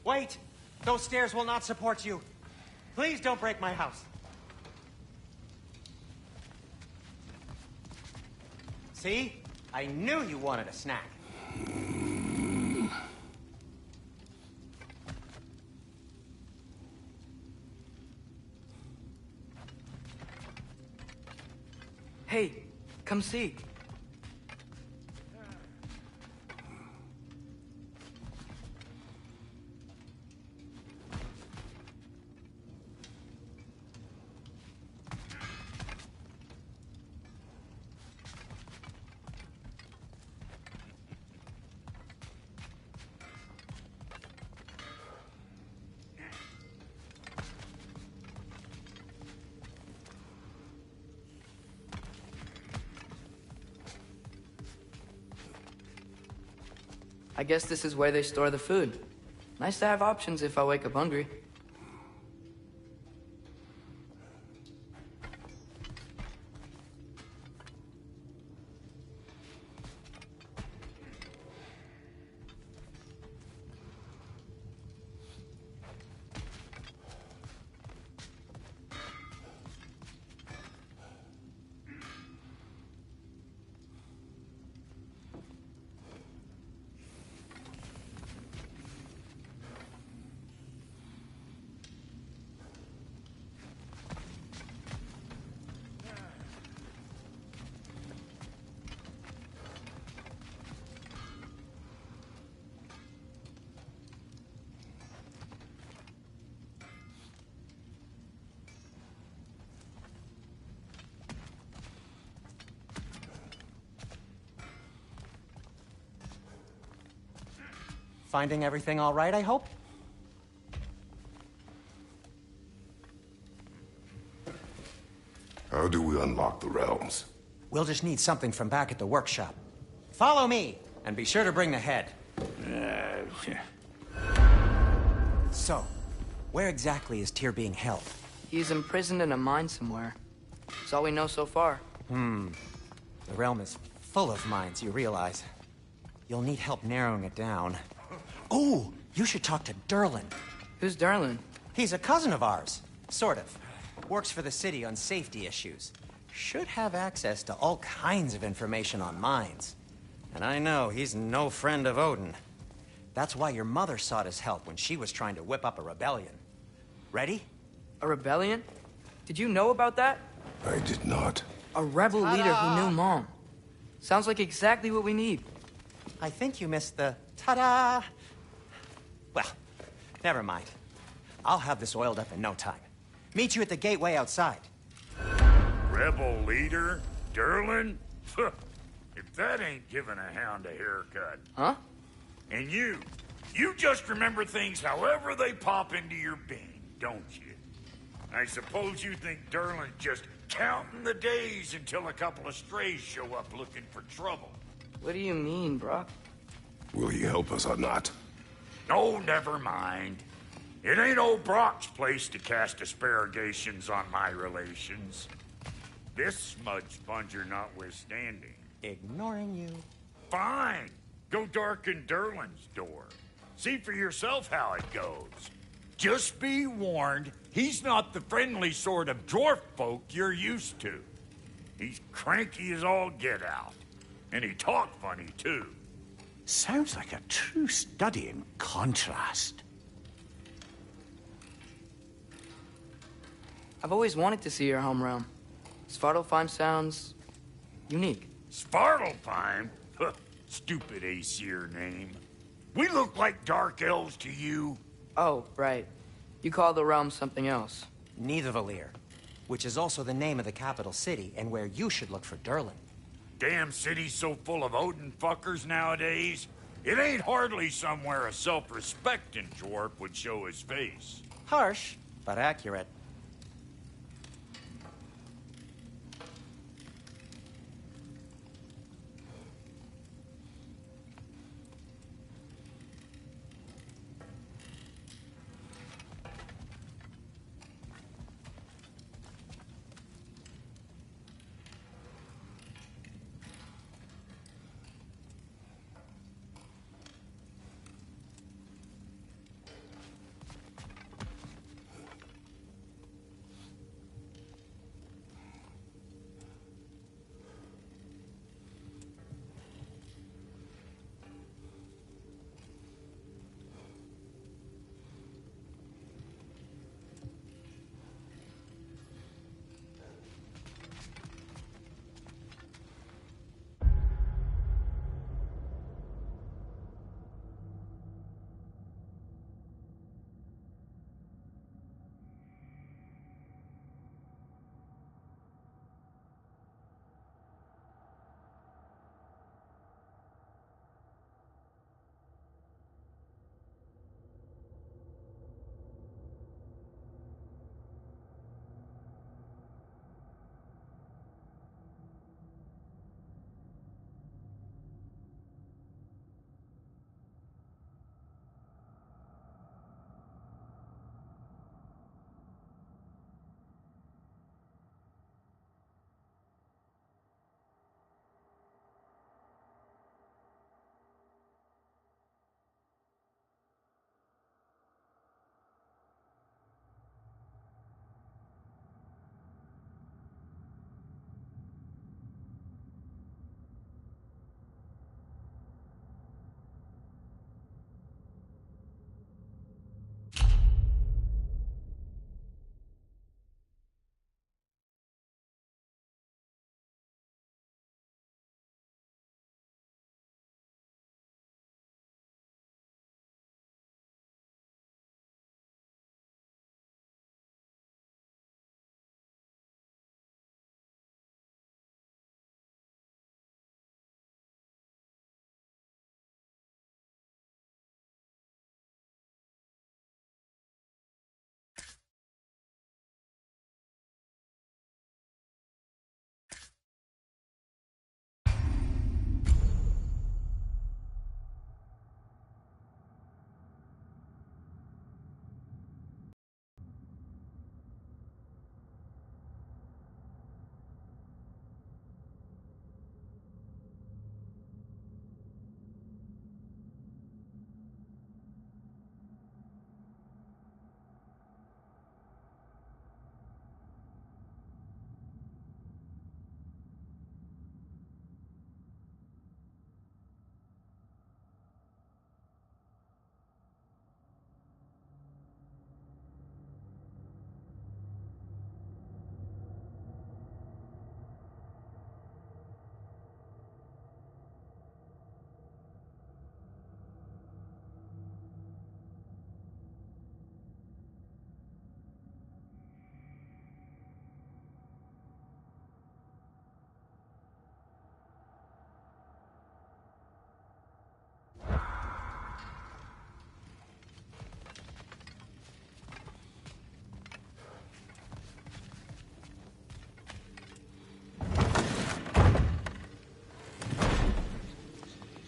Wait! Those stairs will not support you. Please don't break my house. See? I knew you wanted a snack. Hey, come see. I guess this is where they store the food. Nice to have options if I wake up hungry. Finding everything all right, I hope? How do we unlock the realms? We'll just need something from back at the workshop. Follow me, and be sure to bring the head. So, where exactly is Tyr being held? He's imprisoned in a mine somewhere. That's all we know so far. The realm is full of mines, you realize. You'll need help narrowing it down. Oh, you should talk to Durlin. Who's Darlin? He's a cousin of ours. Sort of. Works for the city on safety issues. Should have access to all kinds of information on mines. And I know he's no friend of Odin. That's why your mother sought his help when she was trying to whip up a rebellion. Ready? A rebellion? Did you know about that? I did not. A rebel leader who knew Mom. Sounds like exactly what we need. I think you missed the ta-da. Well, never mind. I'll have this oiled up in no time. Meet you at the gateway outside. Rebel leader? Durlin? If that ain't giving a hound a haircut. Huh? And you just remember things however they pop into your being, don't you? I suppose you think Durlin's just counting the days until a couple of strays show up looking for trouble. What do you mean, Brock? Will he help us or not? Oh, never mind. It ain't old Brock's place to cast aspersions on my relations. This smudge sponger notwithstanding. Ignoring you. Fine. Go darken Durlin's door. See for yourself how it goes. Just be warned, he's not the friendly sort of dwarf folk you're used to. He's cranky as all get out. And he talked funny, too. Sounds like a true study in contrast. I've always wanted to see your home realm. Svartalfheim sounds unique. Svartalfheim? Huh, stupid Aesir name. We look like dark elves to you. Oh, right. You call the realm something else. Nidavellir, which is also the name of the capital city and where you should look for Durlin. Damn city's so full of Odin fuckers nowadays. It ain't hardly somewhere a self-respecting dwarf would show his face. Harsh, but accurate.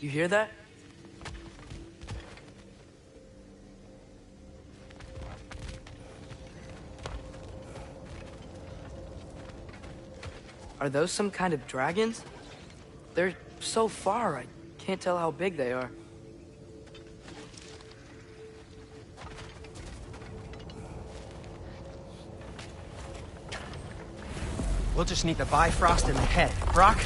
You hear that? Are those some kind of dragons? They're so far, I can't tell how big they are. We'll just need the Bifrost in the head. Brock,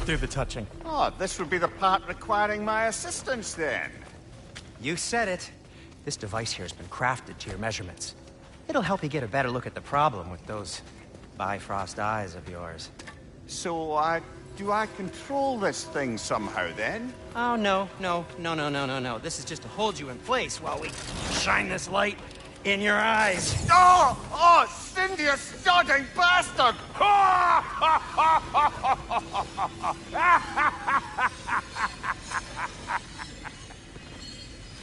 do the touching. Oh, this would be the part requiring my assistance, then. You said it. This device here has been crafted to your measurements. It'll help you get a better look at the problem with those Bifrost eyes of yours. So, do I control this thing somehow, then? Oh, no. This is just to hold you in place while we shine this light in your eyes. Oh! Oh, Cindy, you sodding bastard!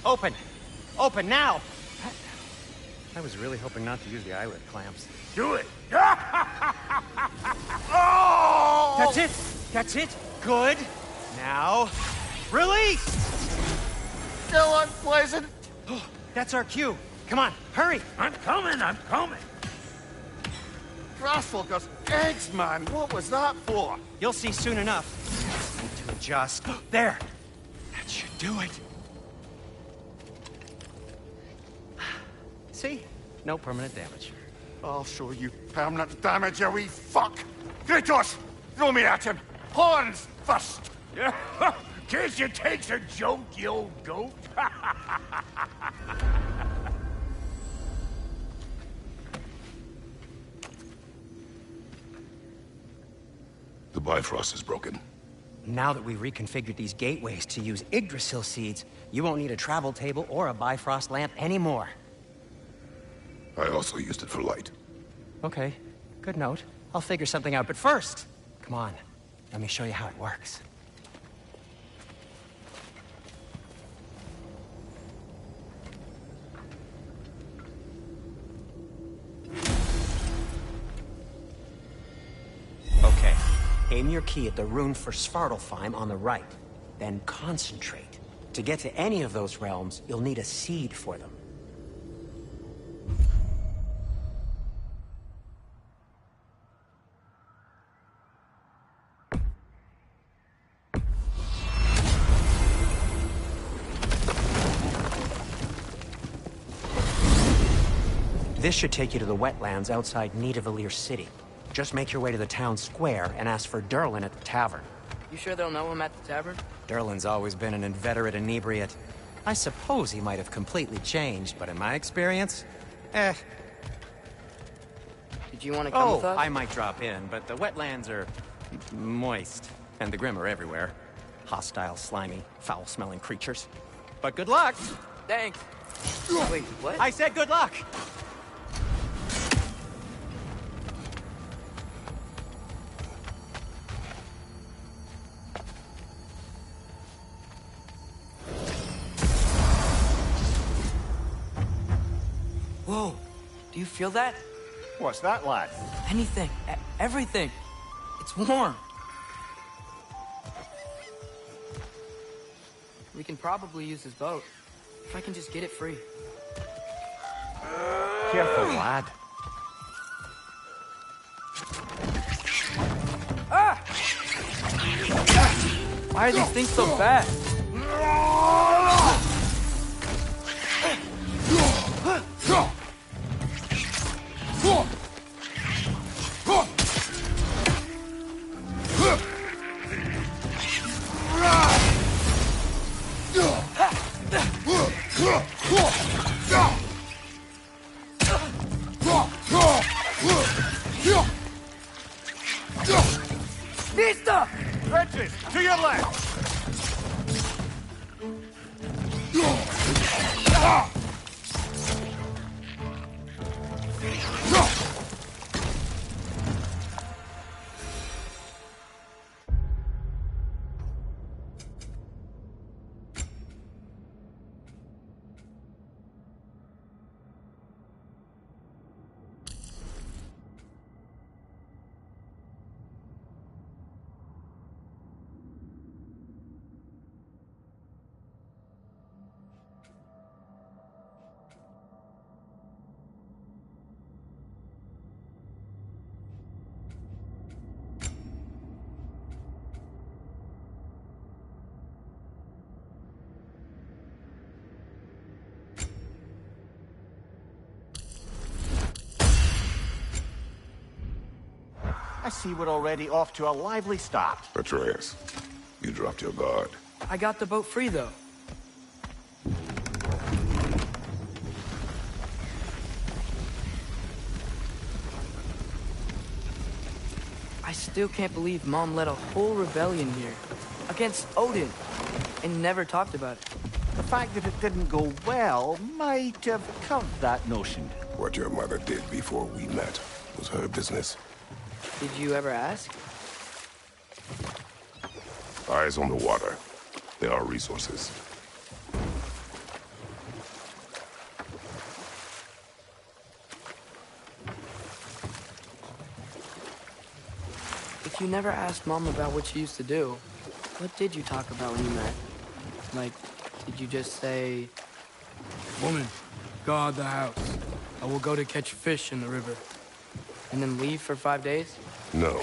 Open! Open now! I was really hoping not to use the eyelid clamps. Do it. Oh! That's it! That's it! Good! Now, release! Still unpleasant. That's our cue. Come on, hurry! I'm coming. Grassfuckers, eggs, man. What was that for? You'll see soon enough. Just need to adjust. There! That should do it. See? No permanent damage. I'll show you permanent damage, you wee fuck. Kratos, throw me at him. Horns first. Guess you takes a joke, you old goat. The Bifrost is broken. Now that we've reconfigured these gateways to use Yggdrasil seeds, you won't need a travel table or a Bifrost lamp anymore. I also used it for light. Okay, good note. I'll figure something out, but first, come on, let me show you how it works. Okay, aim your key at the rune for Svartalfheim on the right, then concentrate. To get to any of those realms, you'll need a seed for them. This should take you to the wetlands outside Nidavellir City. Just make your way to the town square and ask for Durlin at the tavern. You sure they'll know him at the tavern? Durlin's always been an inveterate inebriate. I suppose he might have completely changed, but in my experience, Did you want to come with us? I might drop in, but the wetlands are moist, and the Grim are everywhere. Hostile, slimy, foul-smelling creatures. But good luck! Thanks. Wait, what? I said good luck! Whoa, do you feel that? What's that, lad? Anything, everything. It's warm. We can probably use his boat, if I can just get it free. Careful, lad. Ah! Why are these things so fast? Vista! Trenches, to your left! I see we're already off to a lively start. Atreus, you dropped your guard. I got the boat free, though. I still can't believe Mom led a whole rebellion here. Against Odin. And never talked about it. The fact that it didn't go well might have curved that notion. What your mother did before we met was her business. Did you ever ask? Eyes on the water. There are resources. If you never asked Mom about what she used to do, what did you talk about when you met? Like, did you just say... Woman, guard the house. I will go to catch fish in the river. and then leave for 5 days? No.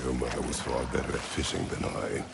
Your mother was far better at fishing than I.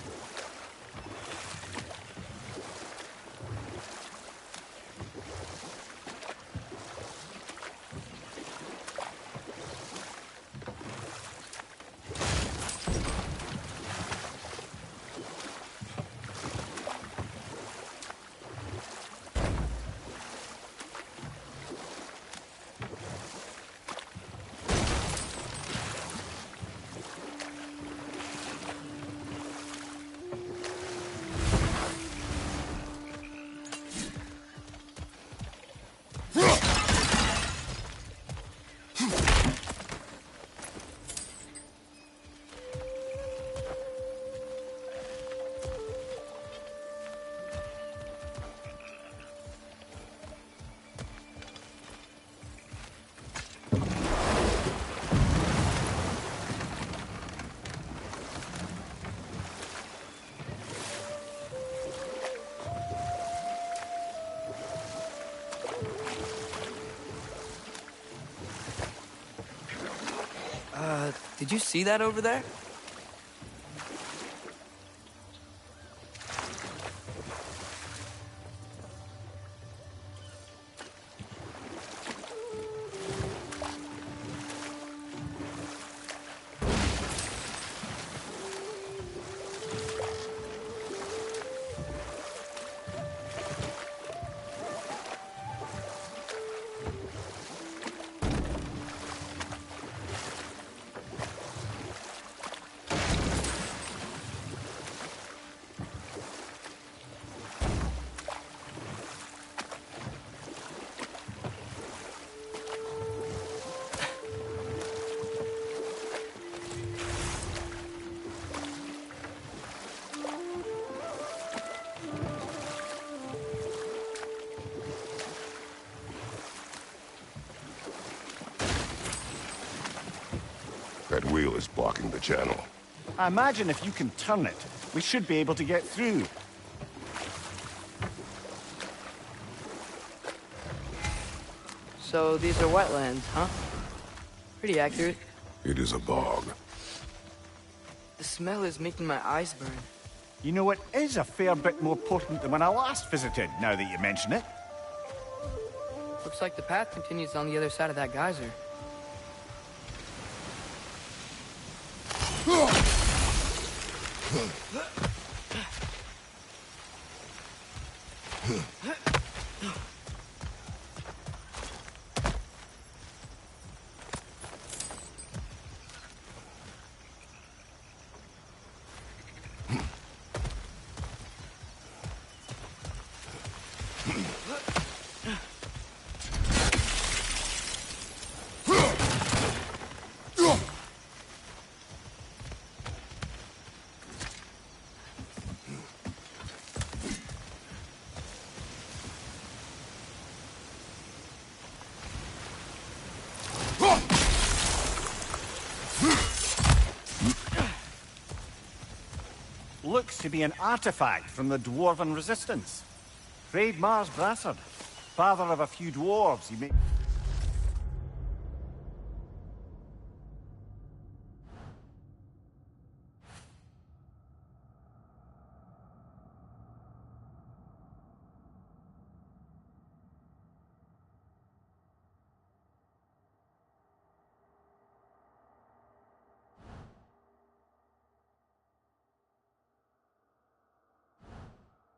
Did you see that over there? That wheel is blocking the channel. I imagine if you can turn it, we should be able to get through. So these are wetlands, huh? Pretty accurate. It is a bog. The smell is making my eyes burn. You know, it is a fair bit more potent than when I last visited, now that you mention it. Looks like the path continues on the other side of that geyser. Looks to be an artifact from the Dwarven Resistance. Freyed Mars Brassard, father of a few dwarves, he may...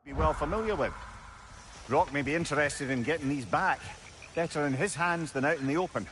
be well familiar with. Rock may be interested in getting these back. Better in his hands than out in the open.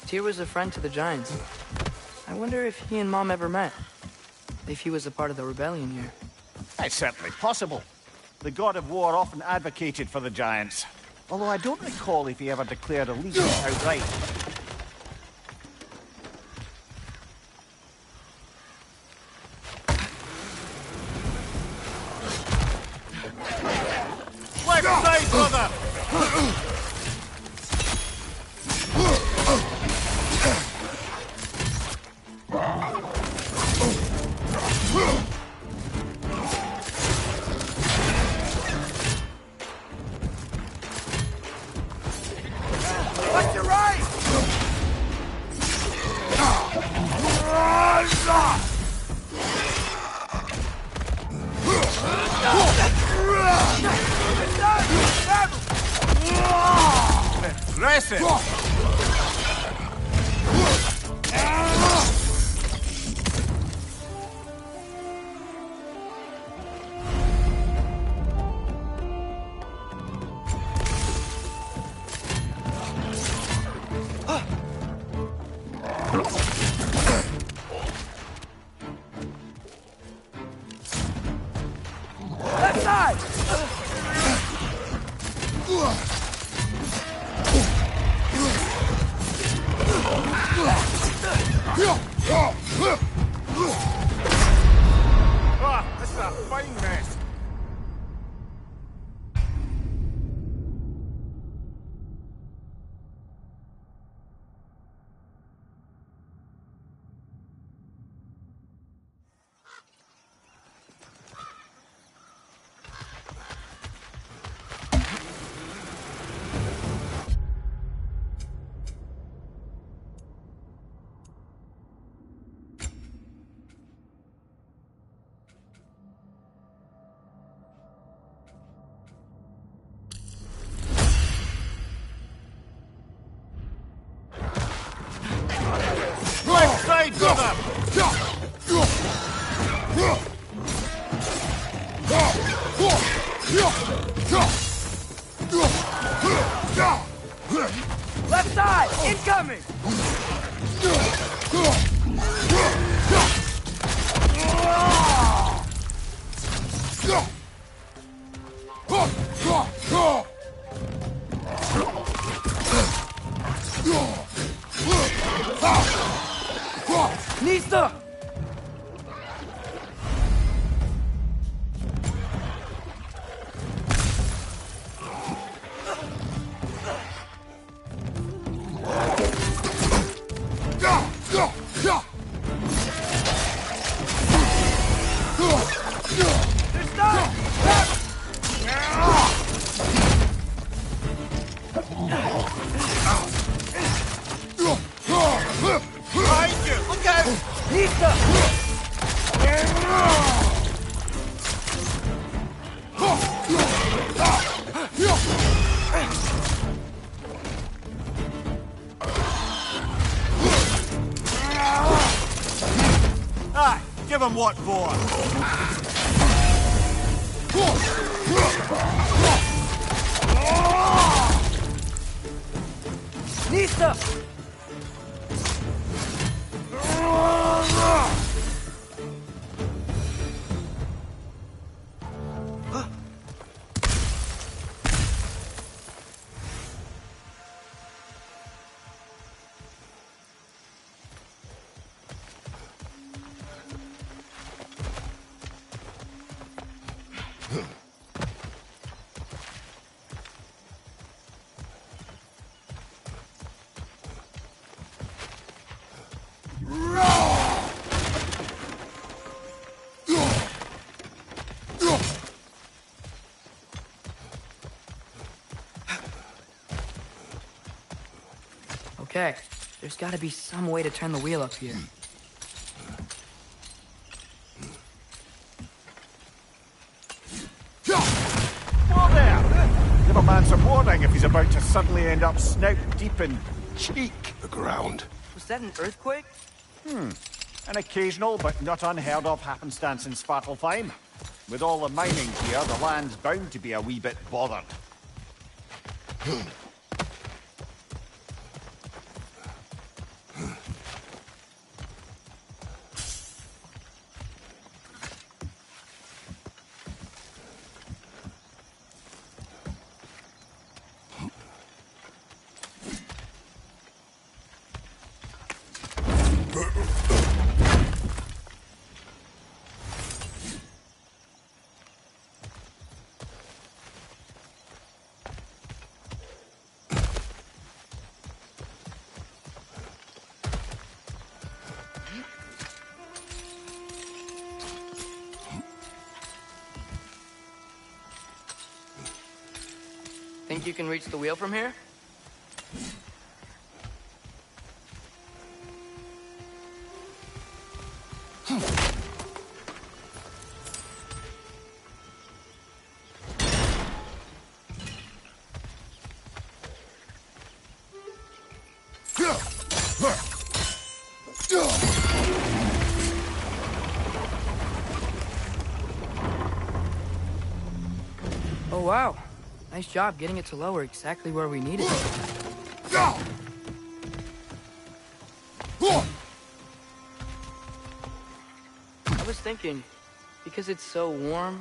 Tyr was a friend to the Giants. I wonder if he and Mom ever met. If he was a part of the rebellion here. It's certainly possible. The god of war often advocated for the Giants. Although I don't recall if he ever declared allegiance outright. Left side, brother! This is a fine mess. Left side! Incoming! Nista! them what for! Nista! Okay, there's gotta be some way to turn the wheel up here. Whoa there! Give a man some warning if he's about to suddenly end up snout deep in cheek. The ground. Was that an earthquake? An occasional but not unheard of happenstance in Svartalfheim. With all the mining here, the land's bound to be a wee bit bothered. Think you can reach the wheel from here? Oh, wow. Nice job getting it to lower exactly where we need it. I was thinking, because it's so warm,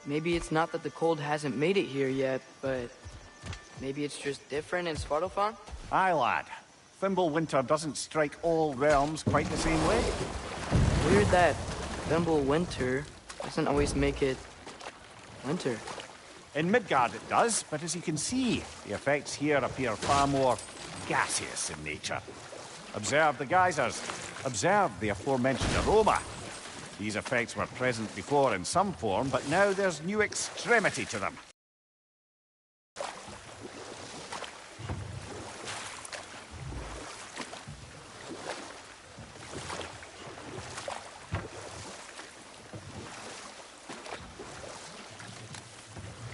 maybe it's not that the cold hasn't made it here yet, but maybe it's just different in Svartalfheim? Aye, lad. Thimble winter doesn't strike all realms quite the same way. Weird that Thimble winter doesn't always make it winter. In Midgard it does, but as you can see, the effects here appear far more gaseous in nature. Observe the geysers. Observe the aforementioned aroma. These effects were present before in some form, but now there's new extremity to them.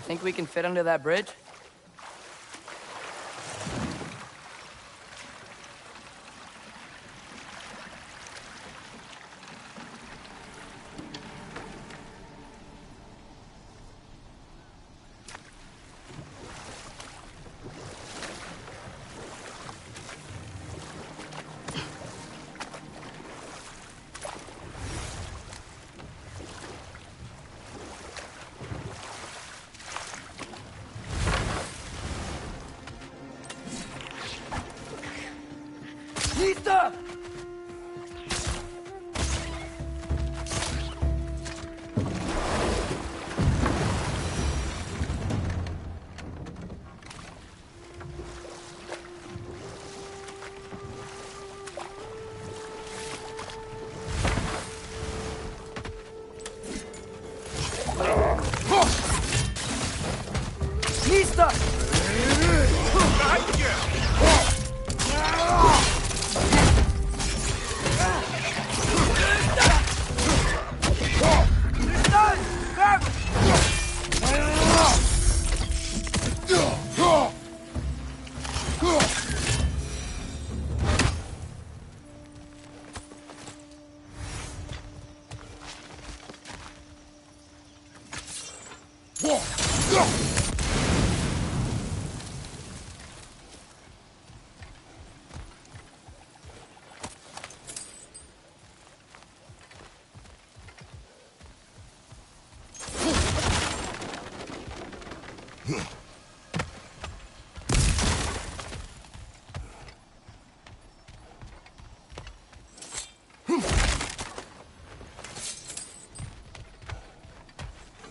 Think we can fit under that bridge?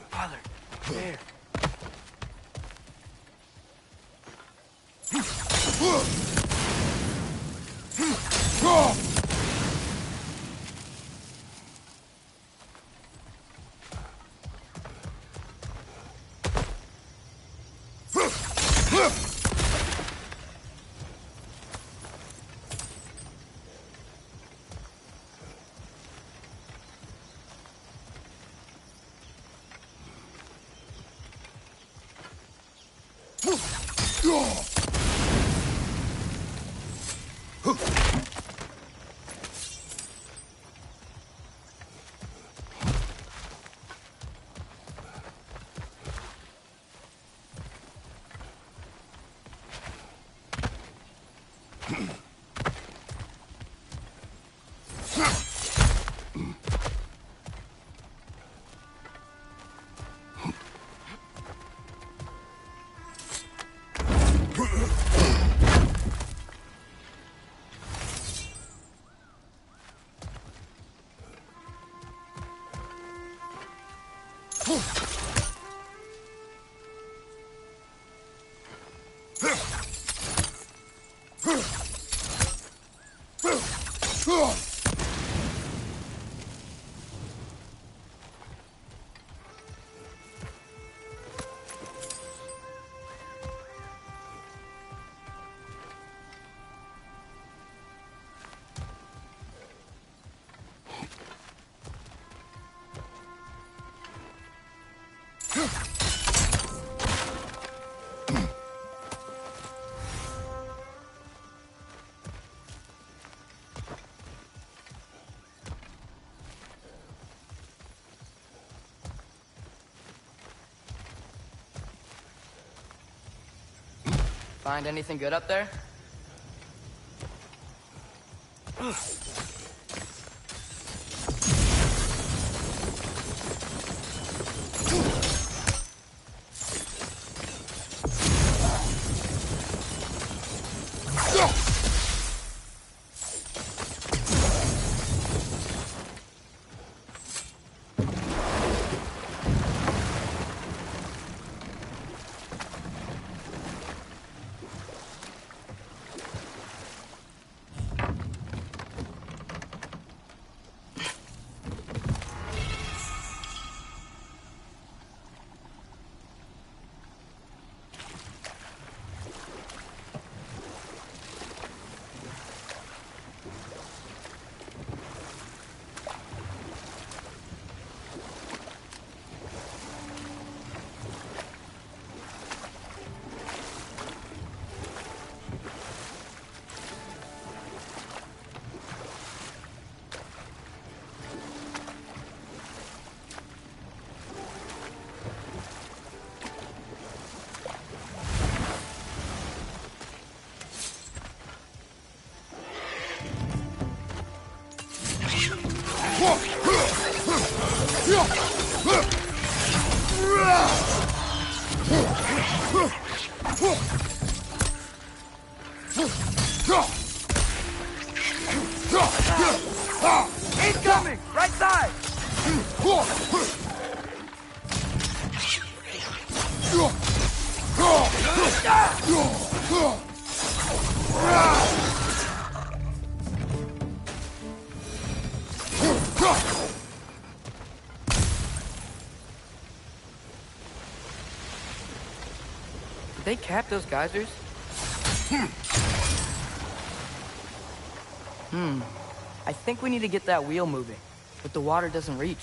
Father, there. Find anything good up there? Incoming! Right side! Did they cap those geysers? I think we need to get that wheel moving, but the water doesn't reach.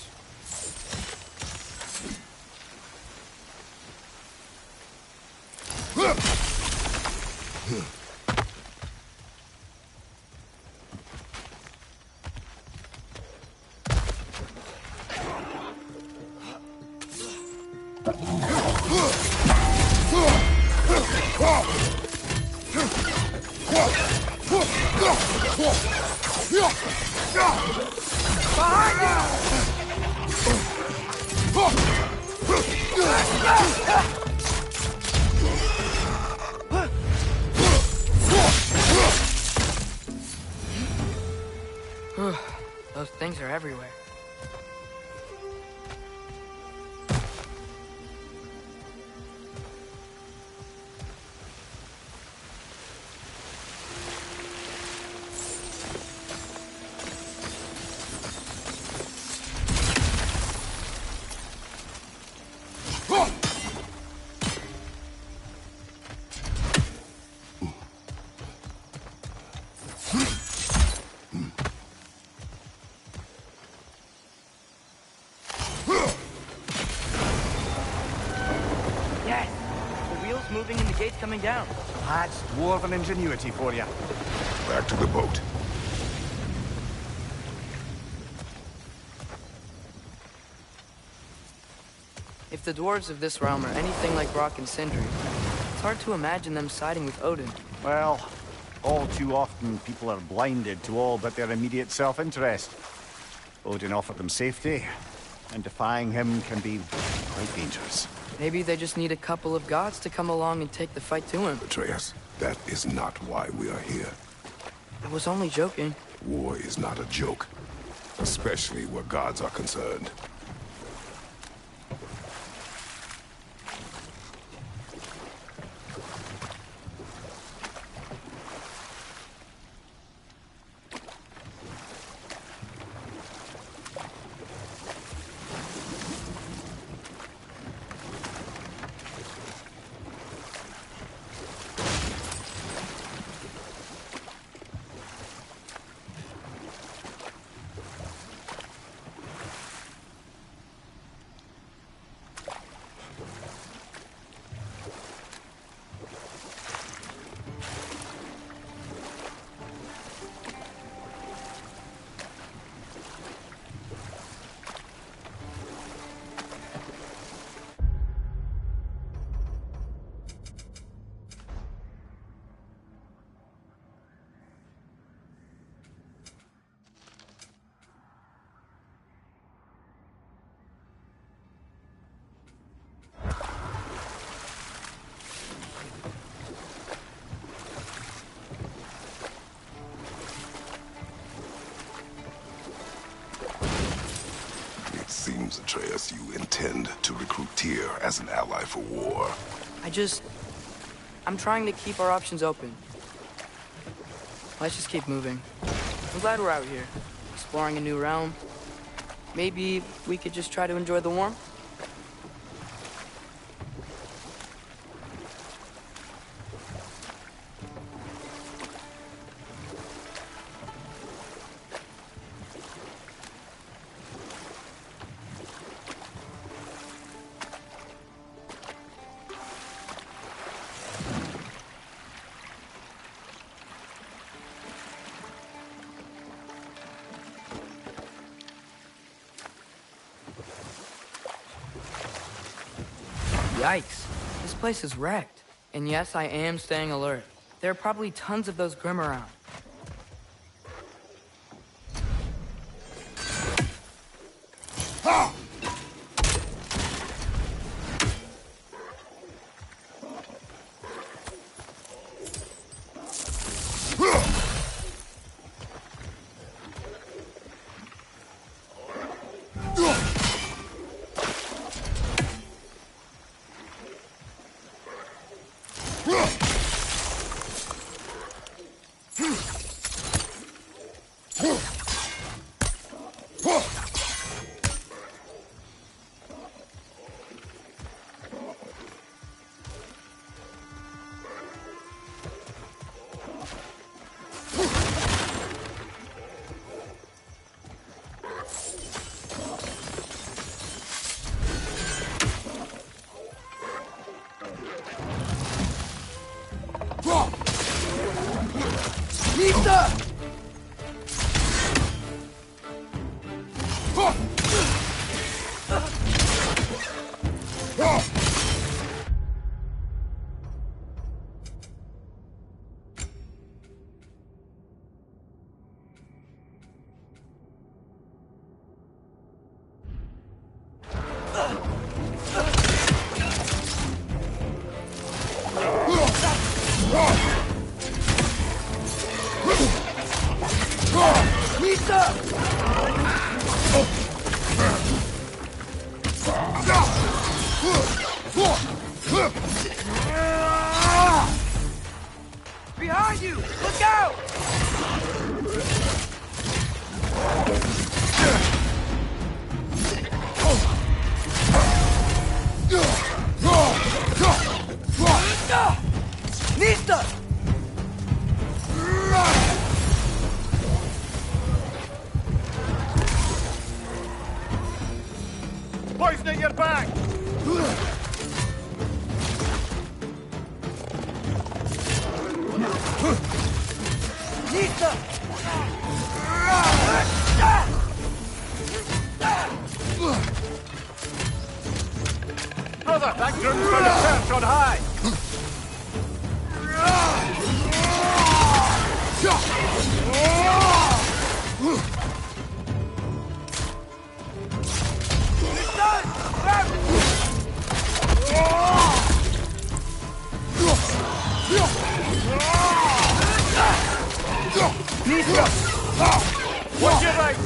everywhere. Moving and the gate's coming down. That's dwarven ingenuity for you. Back to the boat. If the dwarves of this realm are anything like Rock and Sindri, it's hard to imagine them siding with Odin. Well, all too often people are blinded to all but their immediate self-interest. Odin offered them safety, and defying him can be quite dangerous. Maybe they just need a couple of gods to come along and take the fight to him. Atreus, that is not why we are here. I was only joking. War is not a joke, especially where gods are concerned. Seems, Atreus, you intend to recruit Tyr as an ally for war. I'm trying to keep our options open. Let's just keep moving. I'm glad we're out here, exploring a new realm. Maybe we could just try to enjoy the warmth? Yikes. This place is wrecked. And yes, I am staying alert. There are probably tons of those Grim around. Behind you! Look out! Nista! Poison at your back! Nista! Brother, that groom's got a perch on high! Watch your right!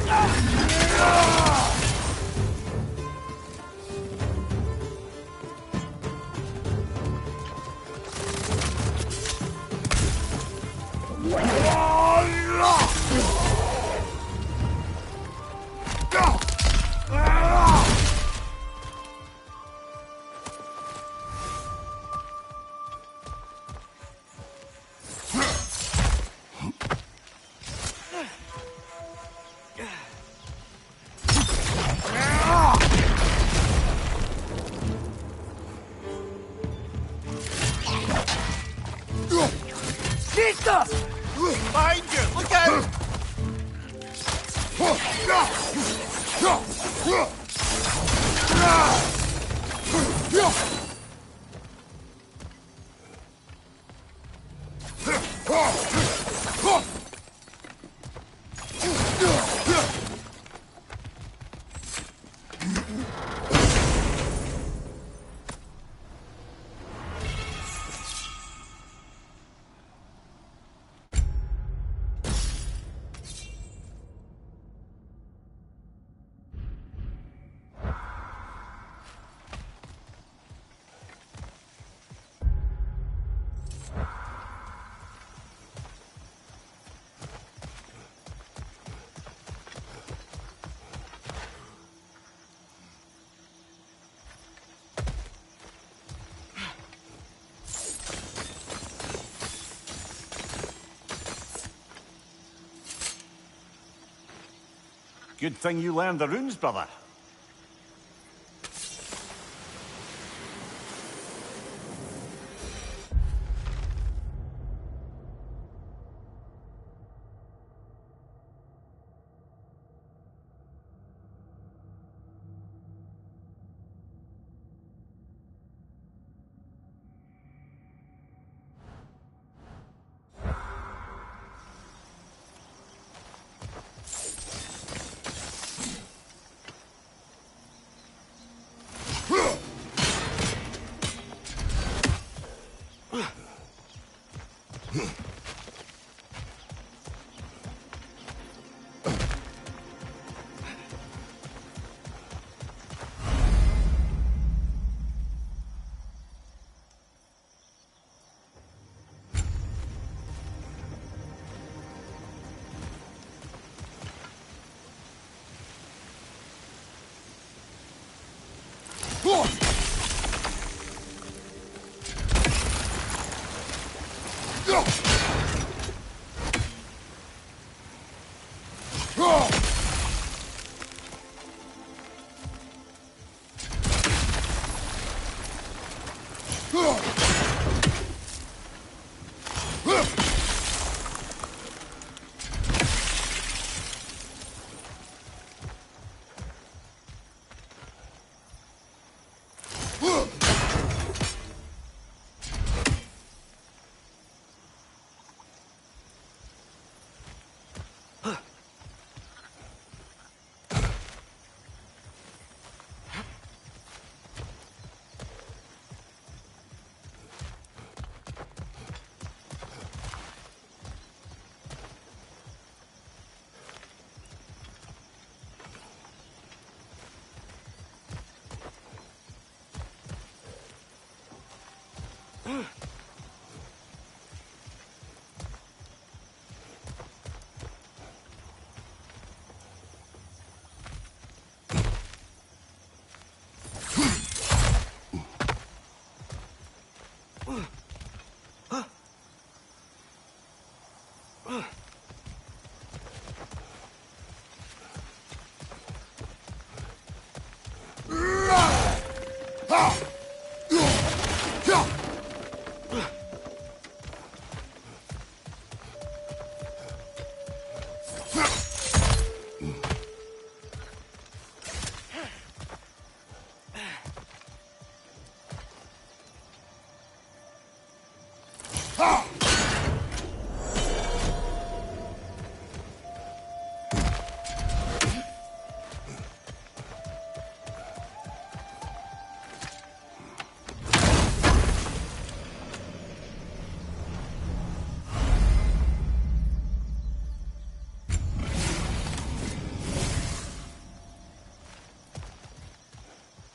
Nista! Behind you! Look out! Good thing you learned the runes, brother.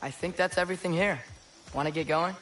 I think that's everything here. Want to get going?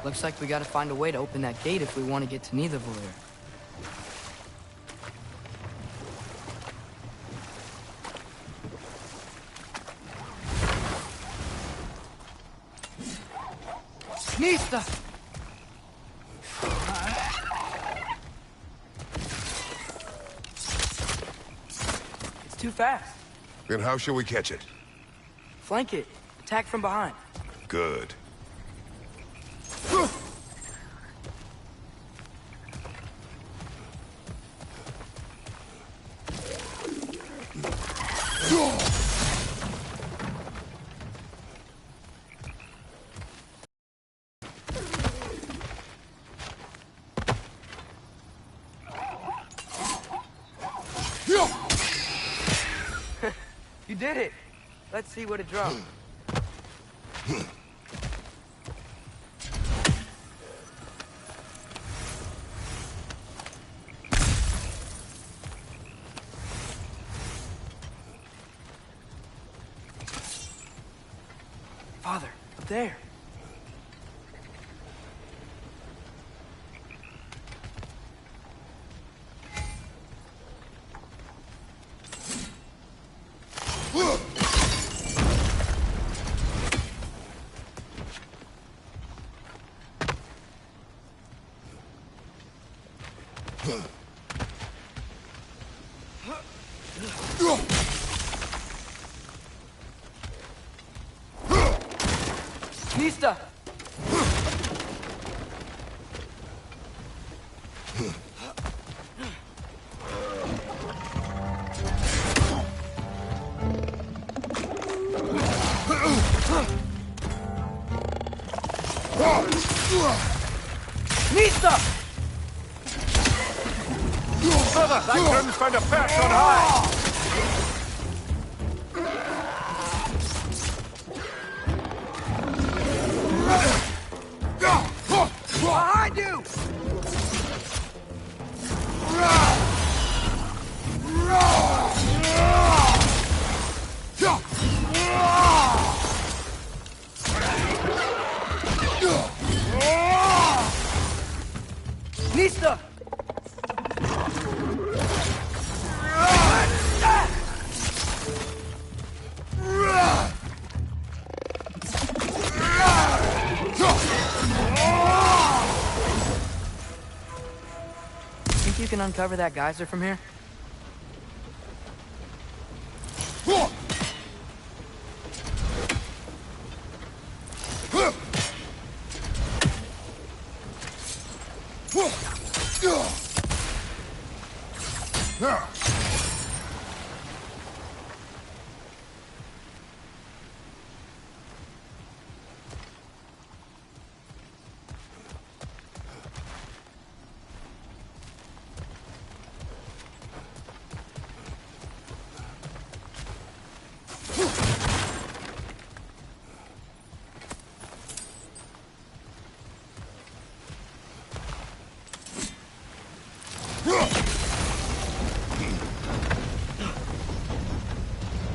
Looks like we gotta find a way to open that gate if we want to get to Nidavellir. Nista! It's too fast. Then how shall we catch it? Flank it. Attack from behind. Good. You did it. Let's see what it dropped. Father, up there. Nista! Nista! Brother, that groom's found a perch on high! Behind you! Nista! Think you can uncover that geyser from here?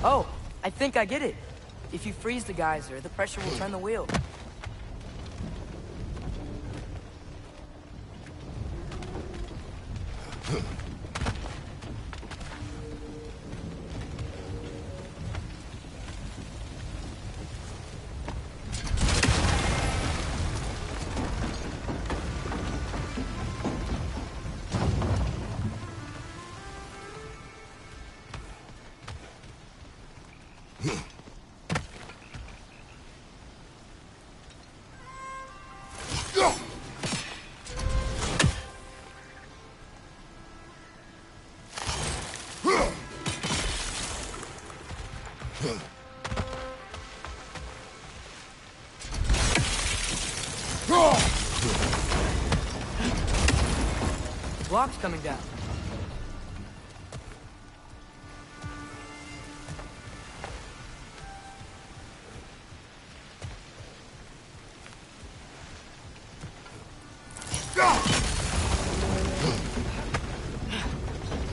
Oh, I think I get it. If you freeze the geyser, the pressure will turn the wheel. The block's coming down.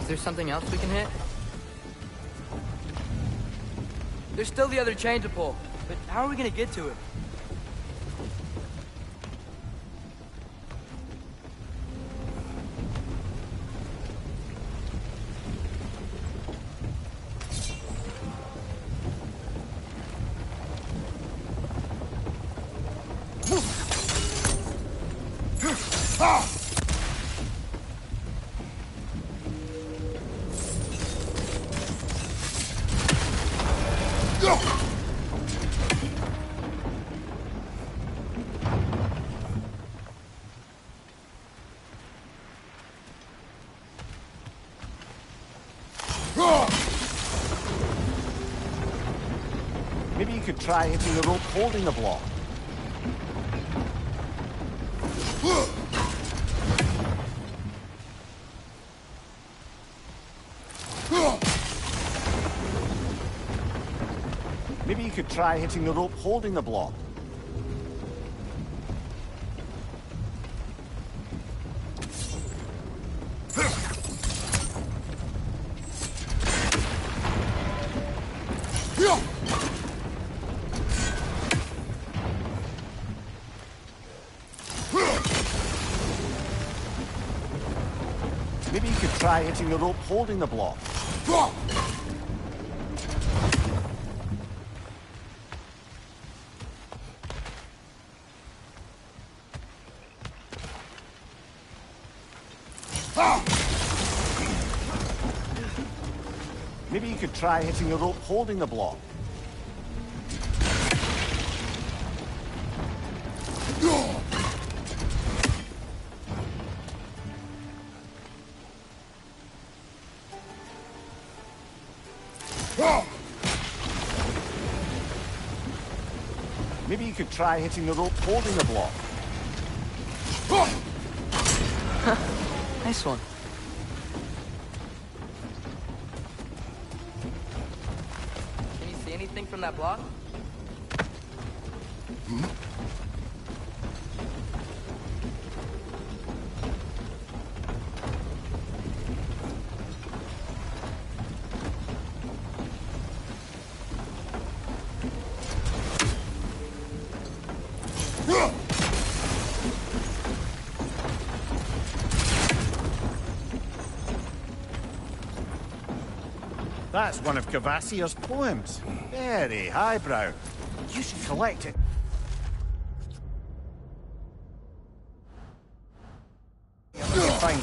Is there something else we can hit? There's still the other chain to pull, but how are we gonna get to it? Maybe you could try hitting the rope holding the block. Maybe you could try hitting the rope holding the block. Maybe you could try hitting the rope holding the block. Maybe you could try hitting the rope holding the block. Maybe you could try hitting the rope holding the block. Nice one. Can you see anything from that block? That's one of Cavassier's poems. Very highbrow. You should collect it. Fine.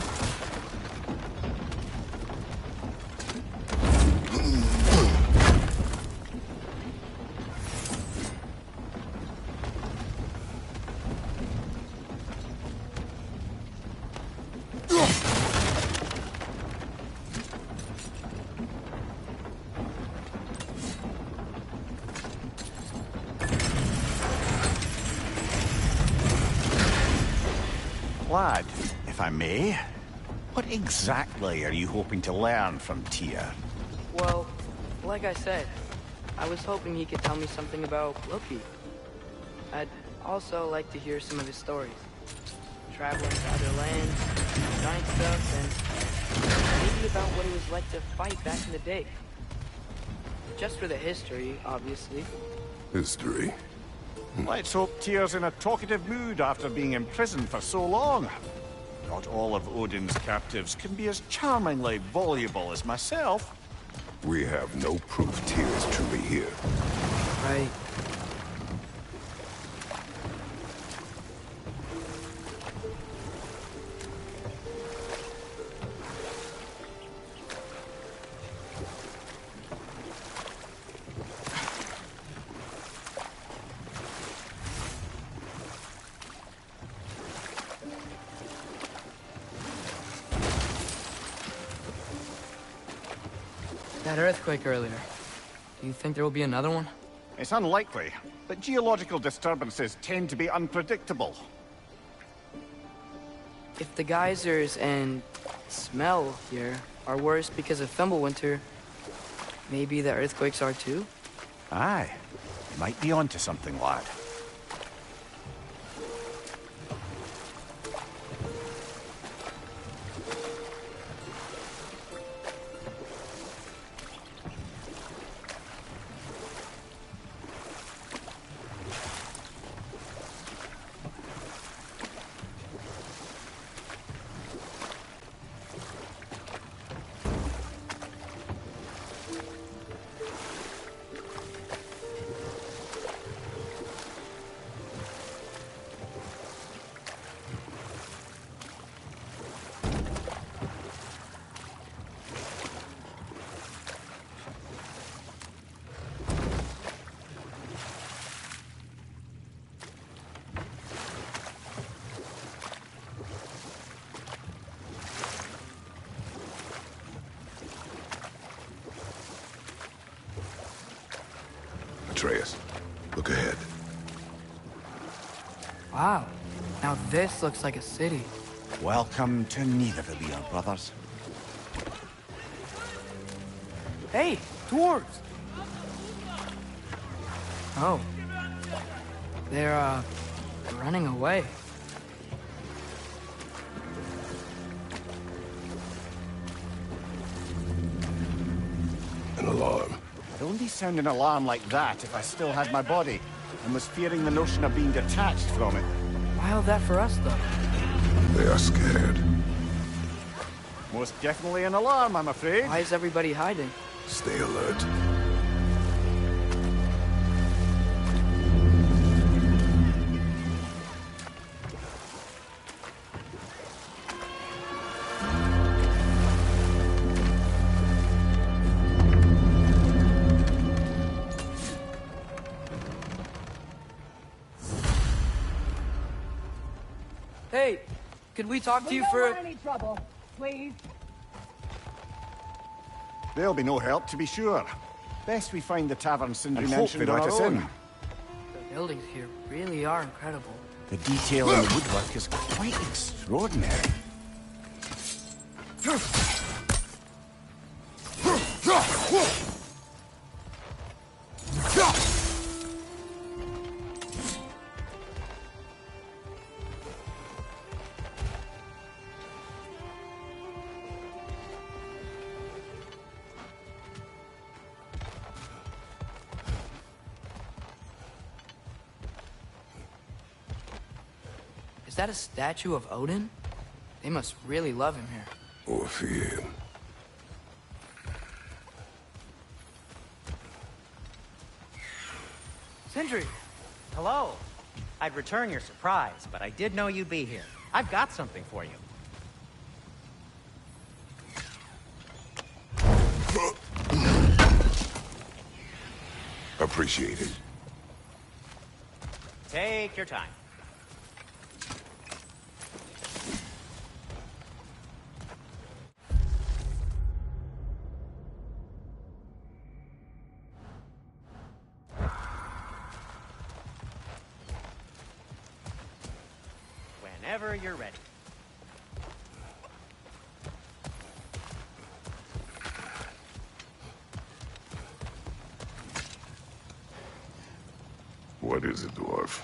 Lad, if I may, what exactly are you hoping to learn from Tyr? Well, like I said, I was hoping he could tell me something about Loki. I'd also like to hear some of his stories. Traveling to other lands, giant stuff, and maybe about what it was like to fight back in the day. Just for the history, obviously. History. Let's hope Tyr's in a talkative mood after being imprisoned for so long. Not all of Odin's captives can be as charmingly voluble as myself. We have no proof Tyr is truly here. Right. That earthquake earlier. Do you think there will be another one? It's unlikely, but geological disturbances tend to be unpredictable. If the geysers and smell here are worse because of Fimbulwinter, maybe the earthquakes are too? Aye, might be onto something, lad. Atreus, look ahead. Wow. Now this looks like a city. Welcome to Nidavellir, brothers. Hey, dwarves! Oh. They're, running away. An alarm. I'd only sound an alarm like that if I still had my body, and was fearing the notion of being detached from it. Wild that for us, though. They are scared. Most definitely an alarm, I'm afraid. Why is everybody hiding? Stay alert. Hey, could we talk to you for... don't want any trouble, please. There'll be no help, to be sure. Best we find the tavern Sindri And hope mentioned they on let our us in. The buildings here really are incredible. The detail in the woodwork is quite extraordinary. Is that a statue of Odin? They must really love him here. Or fear him. Sindri! Hello. I'd return your surprise, but I did know you'd be here. I've got something for you. Appreciate it. Take your time. Whenever you're ready. What is it, dwarf?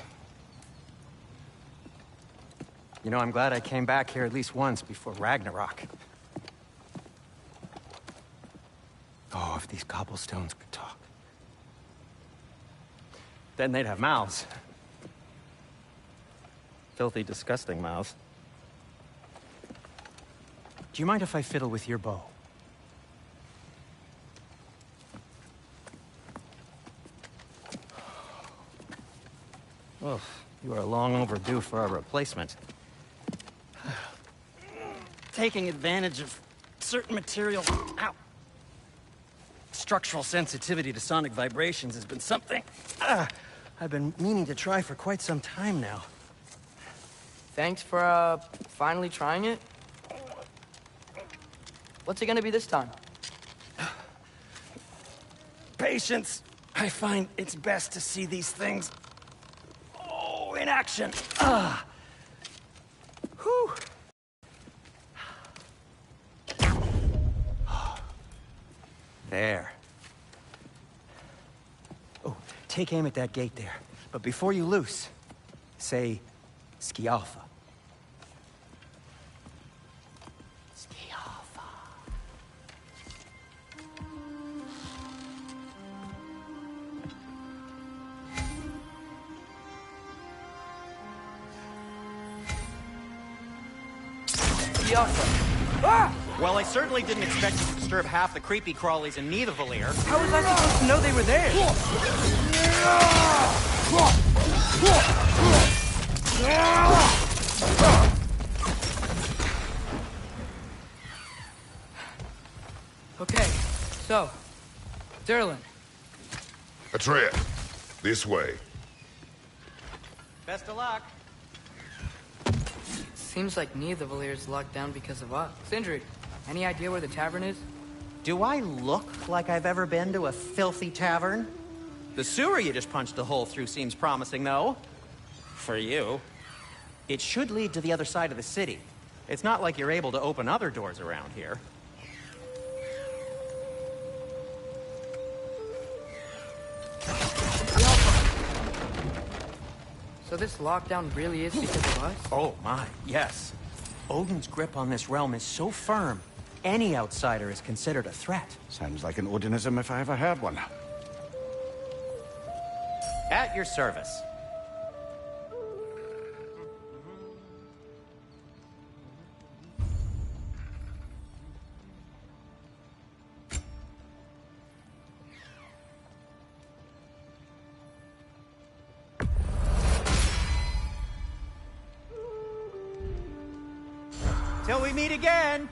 You know, I'm glad I came back here at least once before Ragnarok. Oh, if these cobblestones could talk. Then they'd have mouths. Filthy, disgusting mouths. Do you mind if I fiddle with your bow? Well, you are long overdue for a replacement. Taking advantage of certain materials. Ow! Structural sensitivity to sonic vibrations has been something I've been meaning to try for quite some time now. Thanks for, finally trying it. What's it gonna be this time? Patience. I find it's best to see these things, in action. Whew. There. Oh, take aim at that gate there. But before you loose, say, Skialfa. Skialfa. Well, I certainly didn't expect you to disturb half the creepy crawlies in Nidavellir. How was I supposed to know they were there? Okay, so, Durlin. Atreya, this way. Best of luck. Seems like Nidavellir is locked down because of us. Sindri, any idea where the tavern is? Do I look like I've ever been to a filthy tavern? The sewer you just punched a hole through seems promising, though. For you. It should lead to the other side of the city. It's not like you're able to open other doors around here. So this lockdown really is because of us? Oh my, yes. Odin's grip on this realm is so firm, any outsider is considered a threat. Sounds like an Odinism if I ever heard one. At your service. Till we meet again!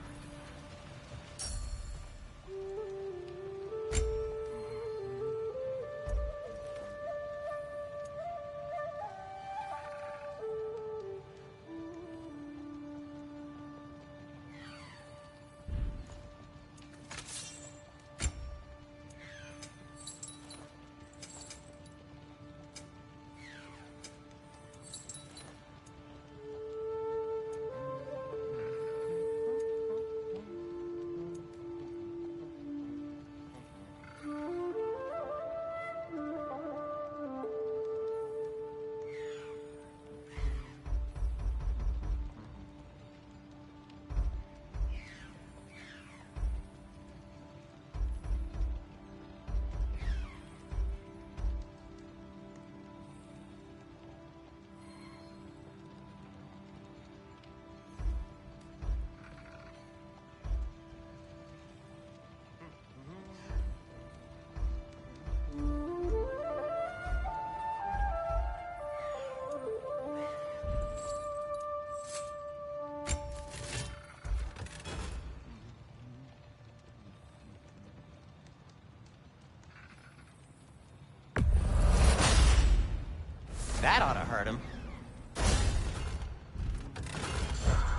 That ought to hurt him.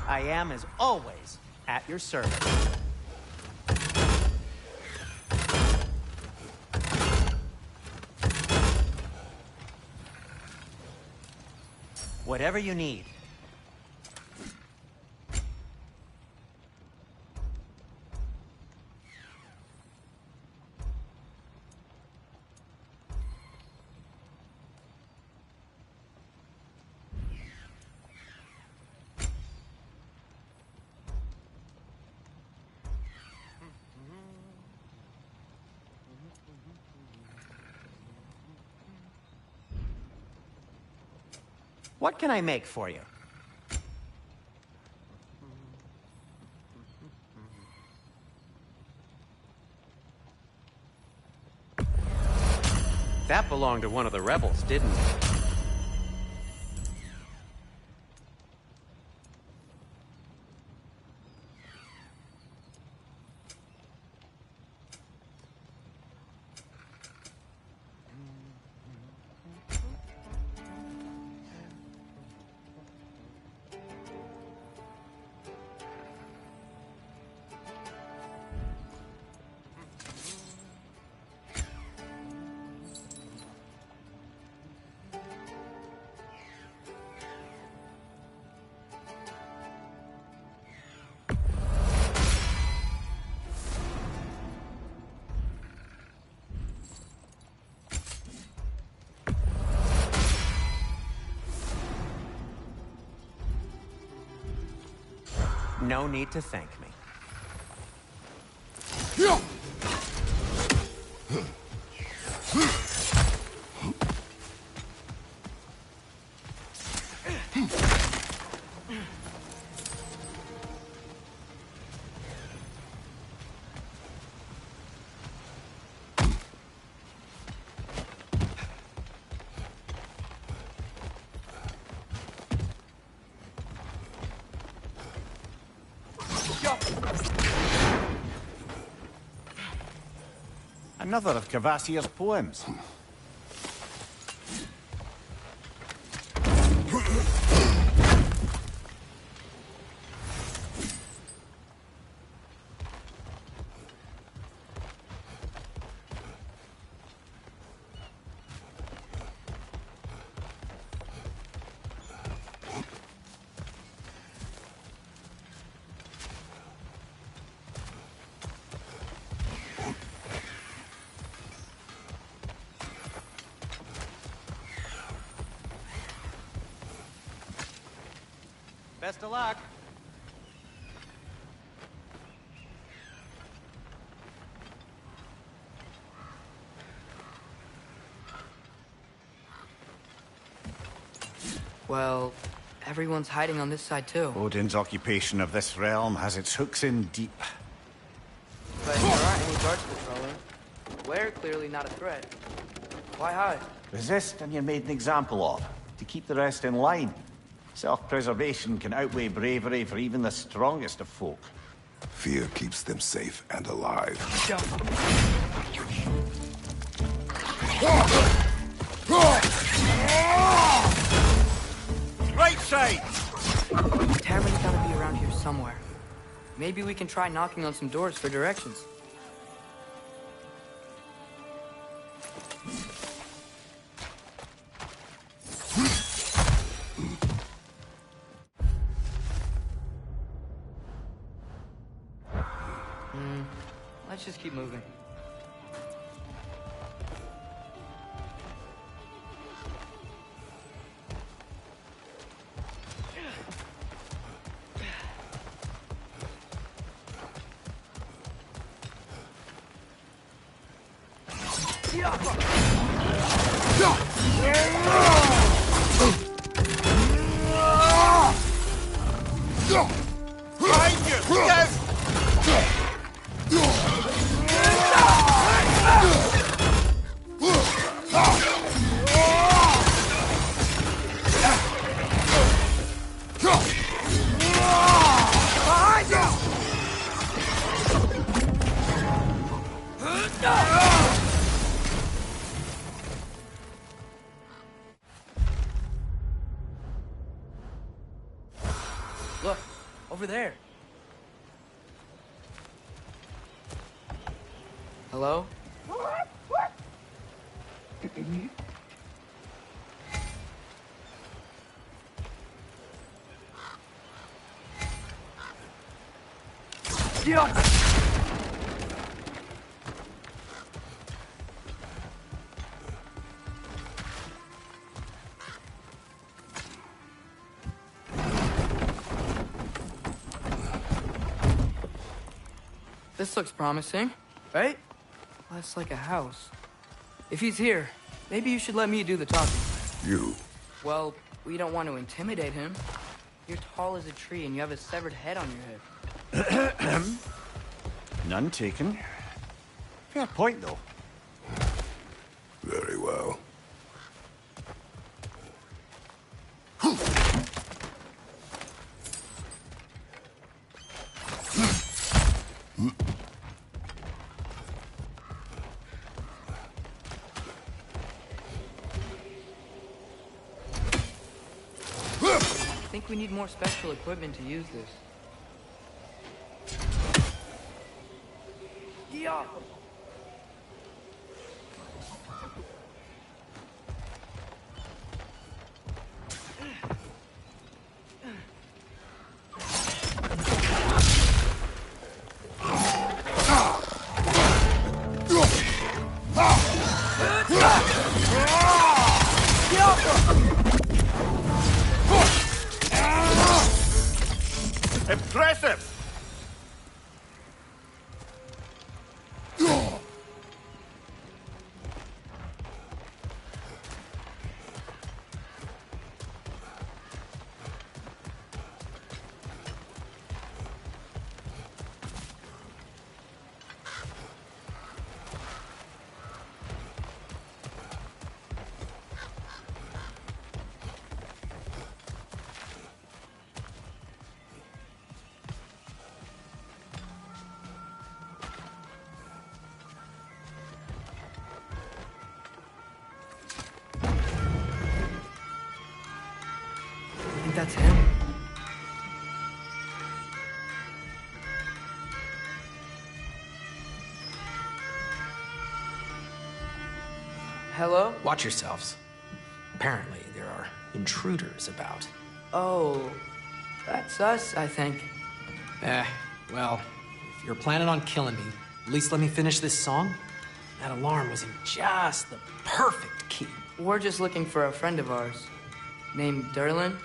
I am, as always, at your service. Whatever you need. What can I make for you? That belonged to one of the rebels, didn't it? No need to thank me. Another of Cavassier's poems. Best of luck. Well, everyone's hiding on this side too. Odin's occupation of this realm has its hooks in deep. But there aren't any guards patrolling. We're clearly not a threat. Why hide? Resist and you're made an example of, to keep the rest in line. Self-preservation can outweigh bravery for even the strongest of folk. Fear keeps them safe and alive. Right side! The tavern's gotta be around here somewhere. Maybe we can try knocking on some doors for directions. Let's just keep moving. Look, over there. Hello? Yeah. This looks promising, right? Less like a house. If he's here, maybe you should let me do the talking. You. Well, We don't want to intimidate him. You're tall as a tree and you have a severed head on your head. None taken. Fair point, though. Very well. I think we need more special equipment to use this. Yeah. Impressive! I think that's him. Hello? Watch yourselves. Apparently, there are intruders about. Oh, that's us, I think. Well, if you're planning on killing me, at least let me finish this song. That alarm was in just the perfect key. We're just looking for a friend of ours named Derlin.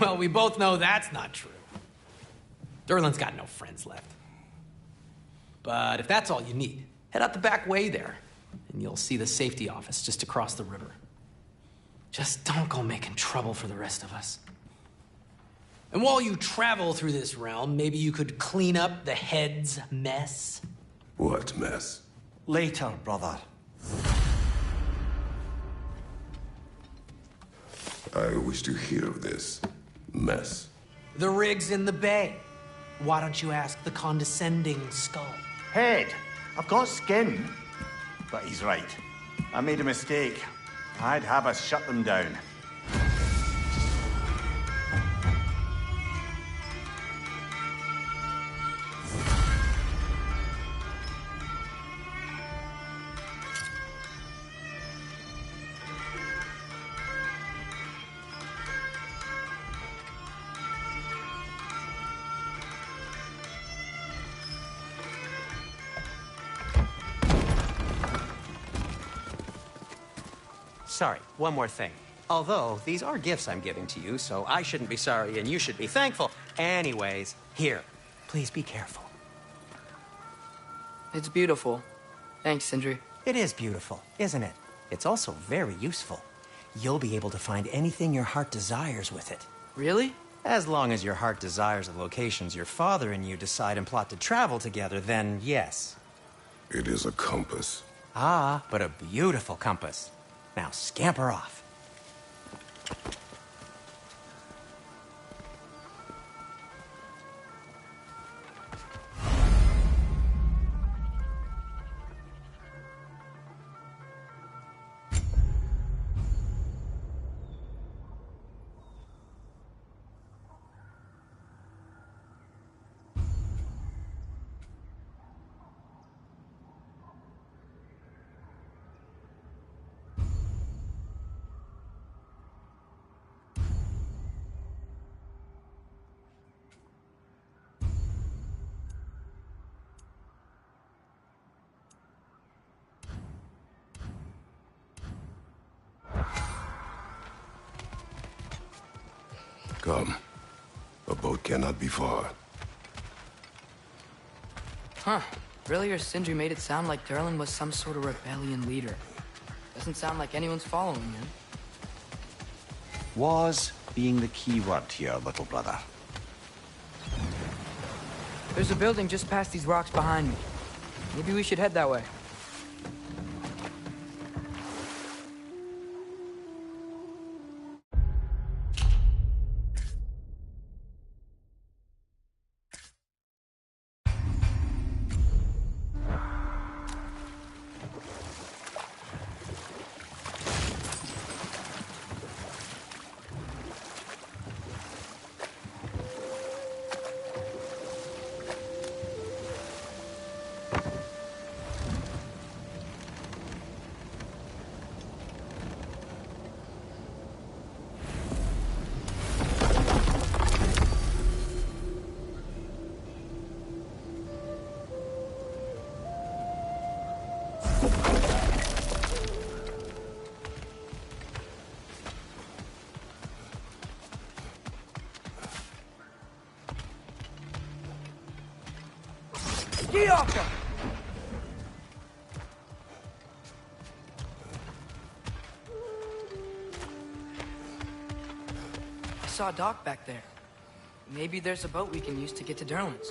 Well, we both know that's not true. Derlin's got no friends left. But if that's all you need, head out the back way there, and you'll see the safety office just across the river. Just don't go making trouble for the rest of us. And while you travel through this realm, maybe you could clean up the head's mess. What mess? Later, brother. I wish to hear of this mess. The rig's in the bay. Why don't you ask the condescending skull? Head, I've got skin. But he's right. I made a mistake. I'd have us shut them down. Sorry, one more thing. Although, these are gifts I'm giving to you, so I shouldn't be sorry and you should be thankful. Anyways, here, please be careful. It's beautiful. Thanks, Sindri. It is beautiful, isn't it? It's also very useful. You'll be able to find anything your heart desires with it. Really? As long as your heart desires the locations your father and you decide and plot to travel together, then yes. It is a compass. Ah, but a beautiful compass. Now scamper off. Come. A boat cannot be far. Huh. Earlier, Sindri made it sound like Derlin was some sort of rebellion leader. Doesn't sound like anyone's following him. Was being the key word here, little brother. There's a building just past these rocks behind me. Maybe we should head that way. Skiopka! I saw a dock back there. Maybe there's a boat we can use to get to Derlin's.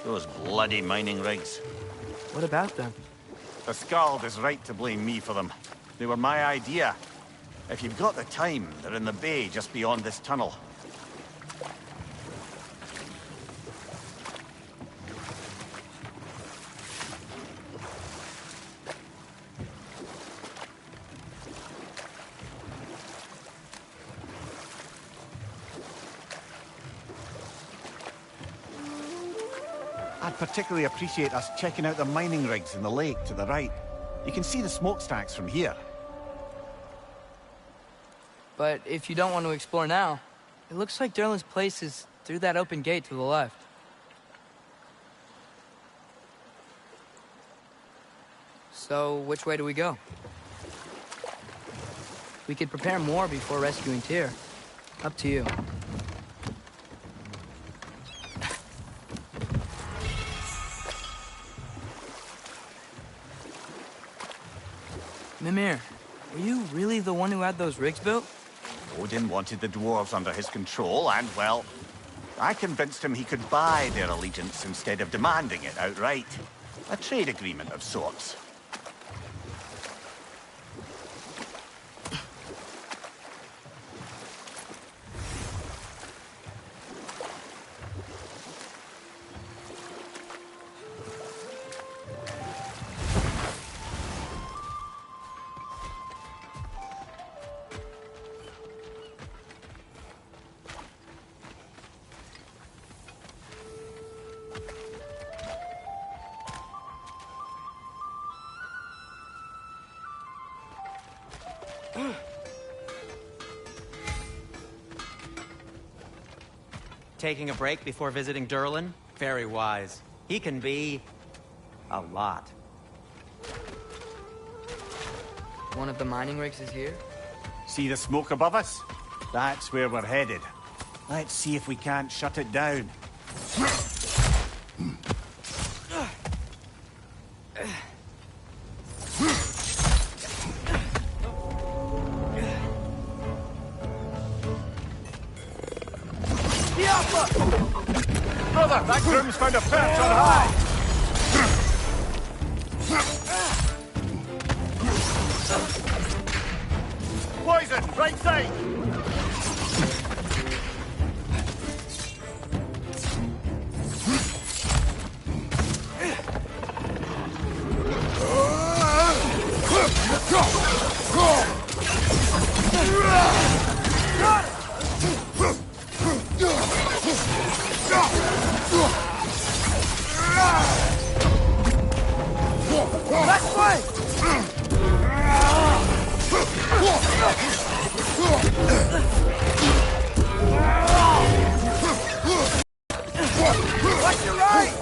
Those bloody mining rigs. What about them? The Skald is right to blame me for them. They were my idea. If you've got the time, they're in the bay just beyond this tunnel. I'd particularly appreciate us checking out the mining rigs in the lake to the right. You can see the smokestacks from here. But if you don't want to explore now, it looks like Derlin's place is through that open gate to the left. So, which way do we go? We could prepare more before rescuing Tyr. Up to you. Mimir, were you really the one who had those rigs built? Odin wanted the dwarves under his control, and, well, I convinced him he could buy their allegiance instead of demanding it outright. A trade agreement of sorts. Taking a break before visiting Derlin? Very wise. He can be... a lot. One of the mining rigs is here? See the smoke above us? That's where we're headed. Let's see if we can't shut it down. Brother, that groom's found a perch on high! Poison, right side! Last way! Watch your right!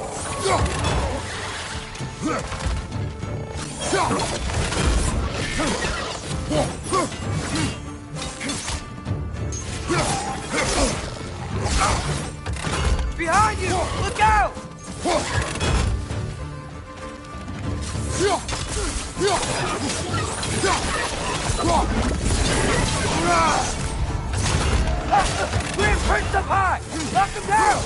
Behind you! Look out! We're Prince up high! Knock him down!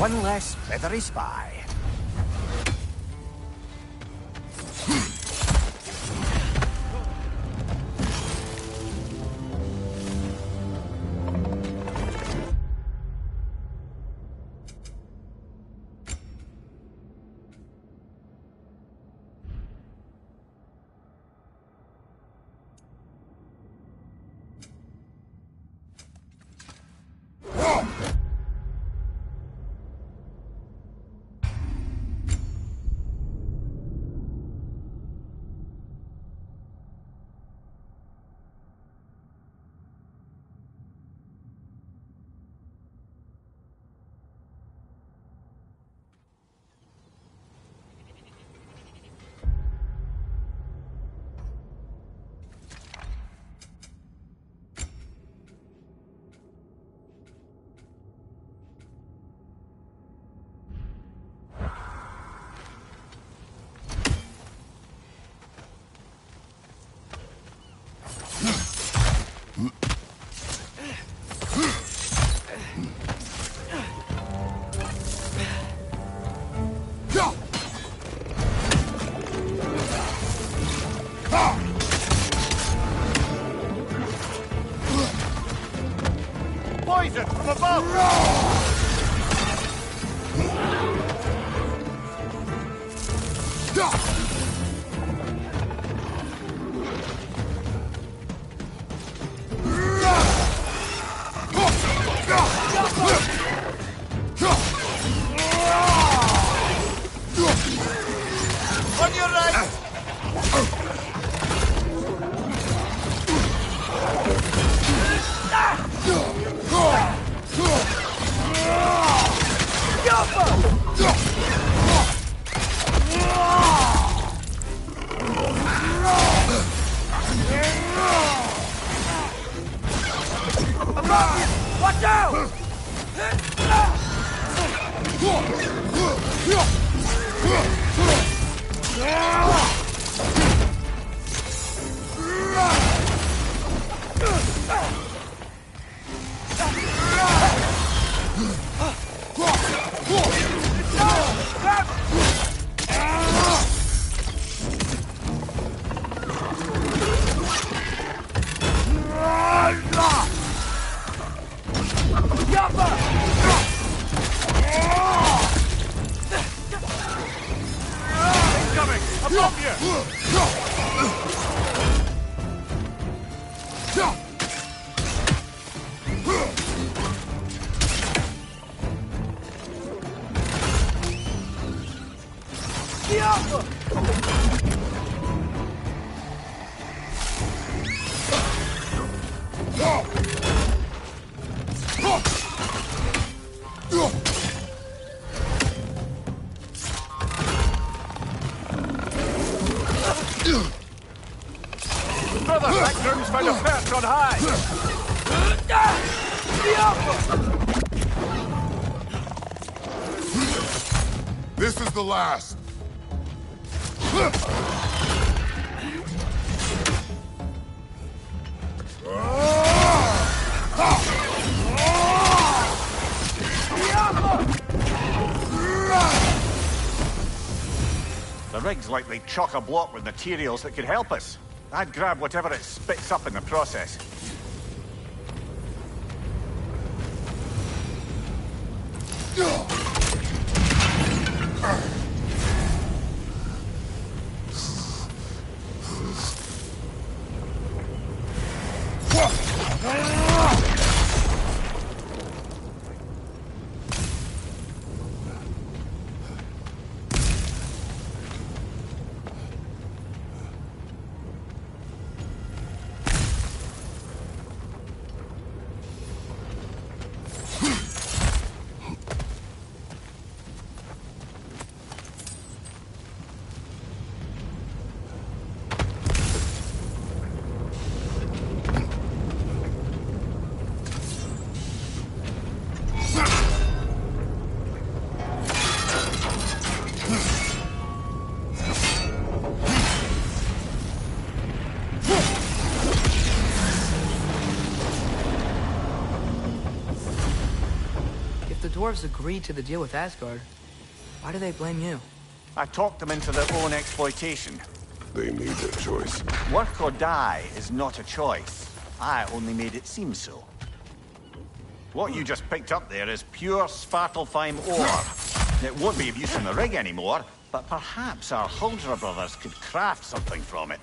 One less feathery spy. Poison from above! On your right! Watch out! Above you! Brother, that groom's found a perch on high! This is the last. The rig's likely chock-a-block with materials that could help us. I'd grab whatever it spits up in the process. Dwarves agreed to the deal with Asgard. Why do they blame you? I talked them into their own exploitation. They made their choice. Work or die is not a choice. I only made it seem so. What you just picked up there is pure Svartalfheim ore. It won't be of use in the rig anymore, but perhaps our Huldra brothers could craft something from it.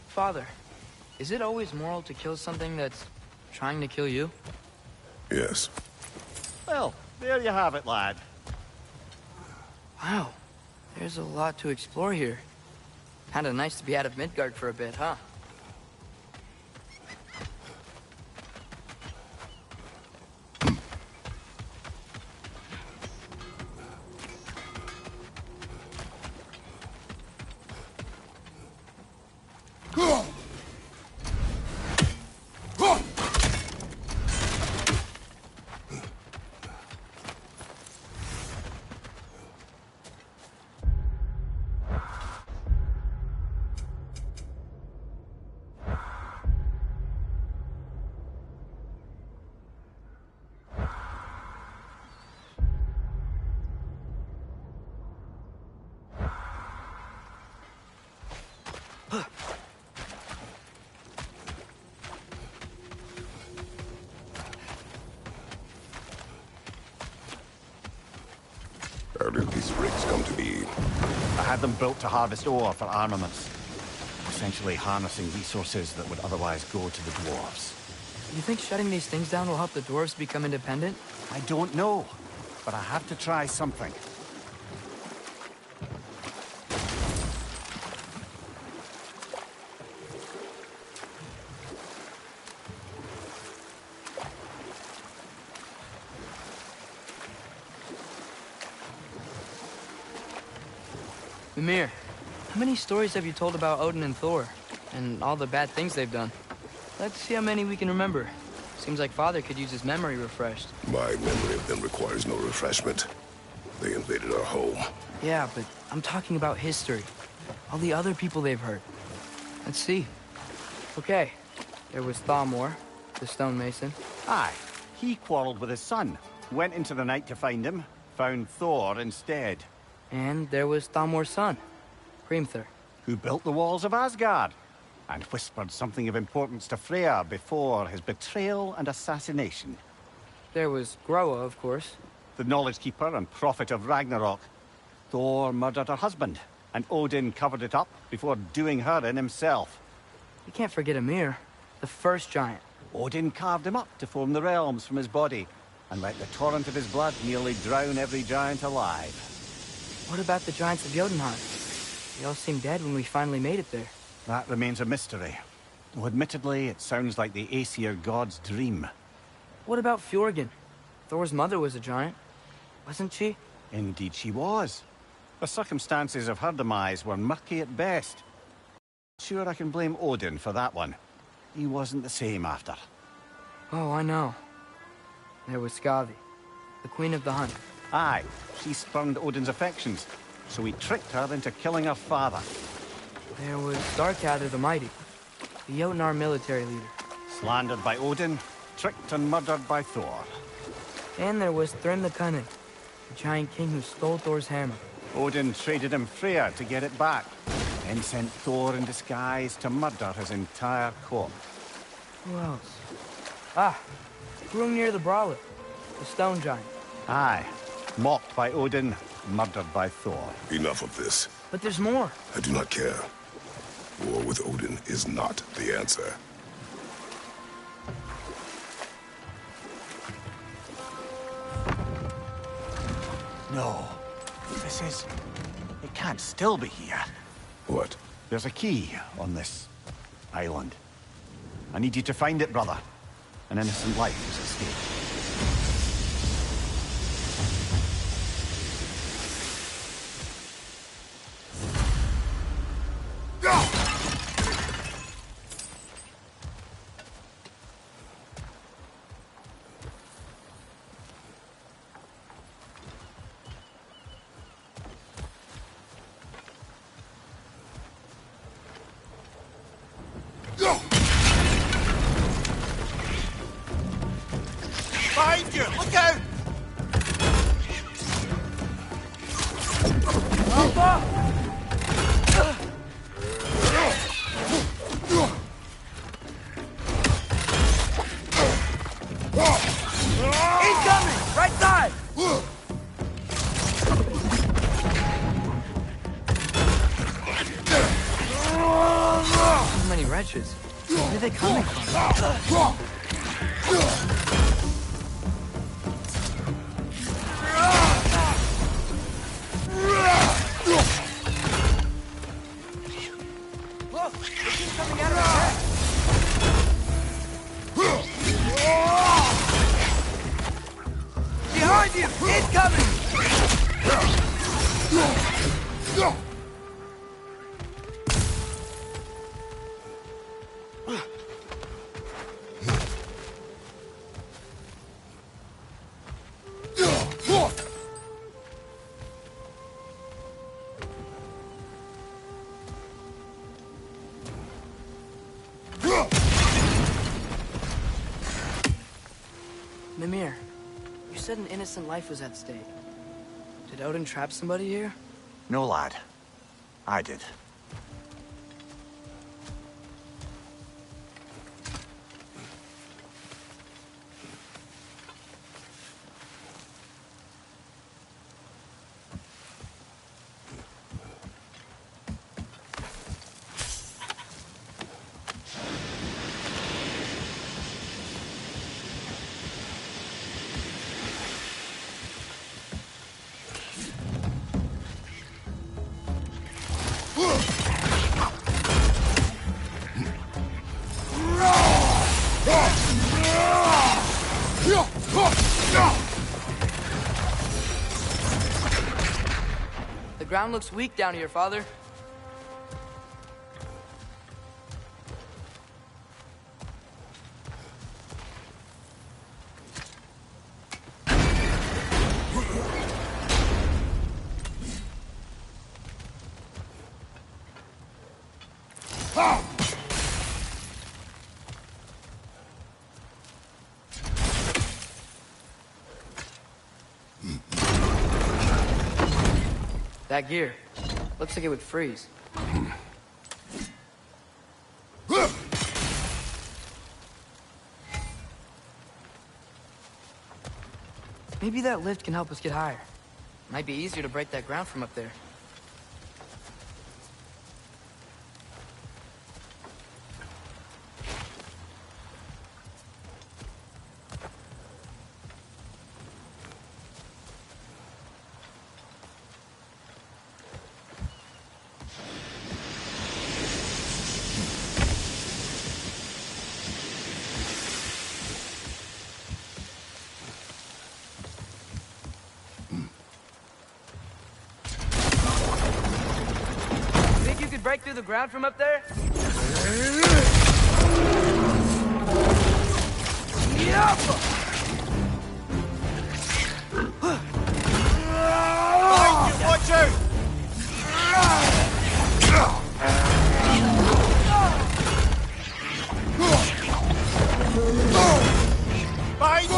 Father, is it always moral to kill something that's trying to kill you? Yes. Well, there you have it, lad. Wow, there's a lot to explore here. Kinda nice to be out of Midgard for a bit, huh? I had them built to harvest ore for armaments, essentially harnessing resources that would otherwise go to the dwarves. You think shutting these things down will help the dwarves become independent? I don't know, but I have to try something. Mimir, how many stories have you told about Odin and Thor? And all the bad things they've done? Let's see how many we can remember. Seems like Father could use his memory refreshed. My memory of them requires no refreshment. They invaded our home. Yeah, but I'm talking about history. All the other people they've hurt. Let's see. Okay, there was Thamor, the stonemason. Aye, he quarreled with his son, went into the night to find him, found Thor instead. And there was Thamor's son, Hrimthur. Who built the walls of Asgard, and whispered something of importance to Freya before his betrayal and assassination. There was Groa, of course. The knowledge keeper and prophet of Ragnarok. Thor murdered her husband, and Odin covered it up before doing her in himself. You can't forget Ymir, the first giant. Odin carved him up to form the realms from his body, and let the torrent of his blood nearly drown every giant alive. What about the giants of Jotunheim? They all seemed dead when we finally made it there. That remains a mystery. Though admittedly, it sounds like the Aesir god's dream. What about Fjorgyn? Thor's mother was a giant, wasn't she? Indeed she was. The circumstances of her demise were murky at best. Sure, I can blame Odin for that one. He wasn't the same after. Oh, I know. There was Skavi, the queen of the hunt. Aye, she spurned Odin's affections, so he tricked her into killing her father. There was Starkadr the Mighty, the Jotnar military leader. Slandered by Odin, tricked and murdered by Thor. And there was Thrym the Cunning, the giant king who stole Thor's hammer. Odin traded him Freya to get it back, then sent Thor in disguise to murder his entire court. Who else? Ah, Hrungnir the Brawler, the stone giant. Aye, mocked by Odin, murdered by Thor. Enough of this. But there's more. I do not care. War with Odin is not the answer. No, it can't still be here. What? There's a key on this island. I need you to find it, brother. An innocent life is at stake. Behind you! Look out! Incoming! Right side! So many wretches. Where are they coming from? Look! They keep coming out of the deck! Behind you! Incoming! Mimir, you said an innocent life was at stake. Did Odin trap somebody here? No, lad. I did. The ground looks weak down here, Father. That gear. Looks like it would freeze. Maybe that lift can help us get higher. Might be easier to break that ground from up there. Break through the ground from up there? Watch out! Behind you!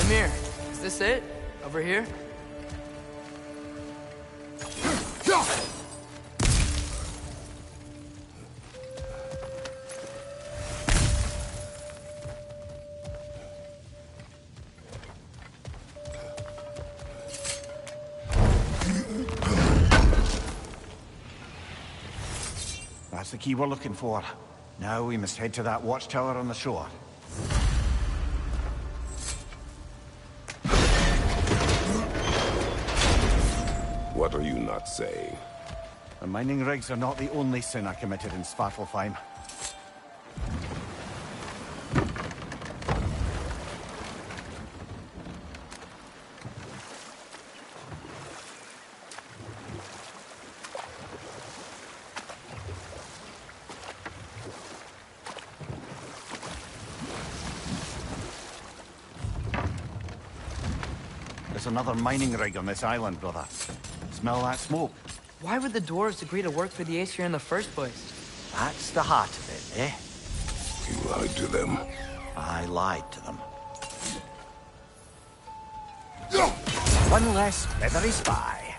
Amir, is this it? Over here? That's the key we're looking for. Now we must head to that watchtower on the shore. What are you not saying? The mining rigs are not the only sin I committed in Svartalfheim. There's another mining rig on this island, brother. Smell that smoke? Why would the dwarves agree to work for the Aesir in the first place? That's the heart of it, eh? You lied to them. I lied to them. One less feathery spy.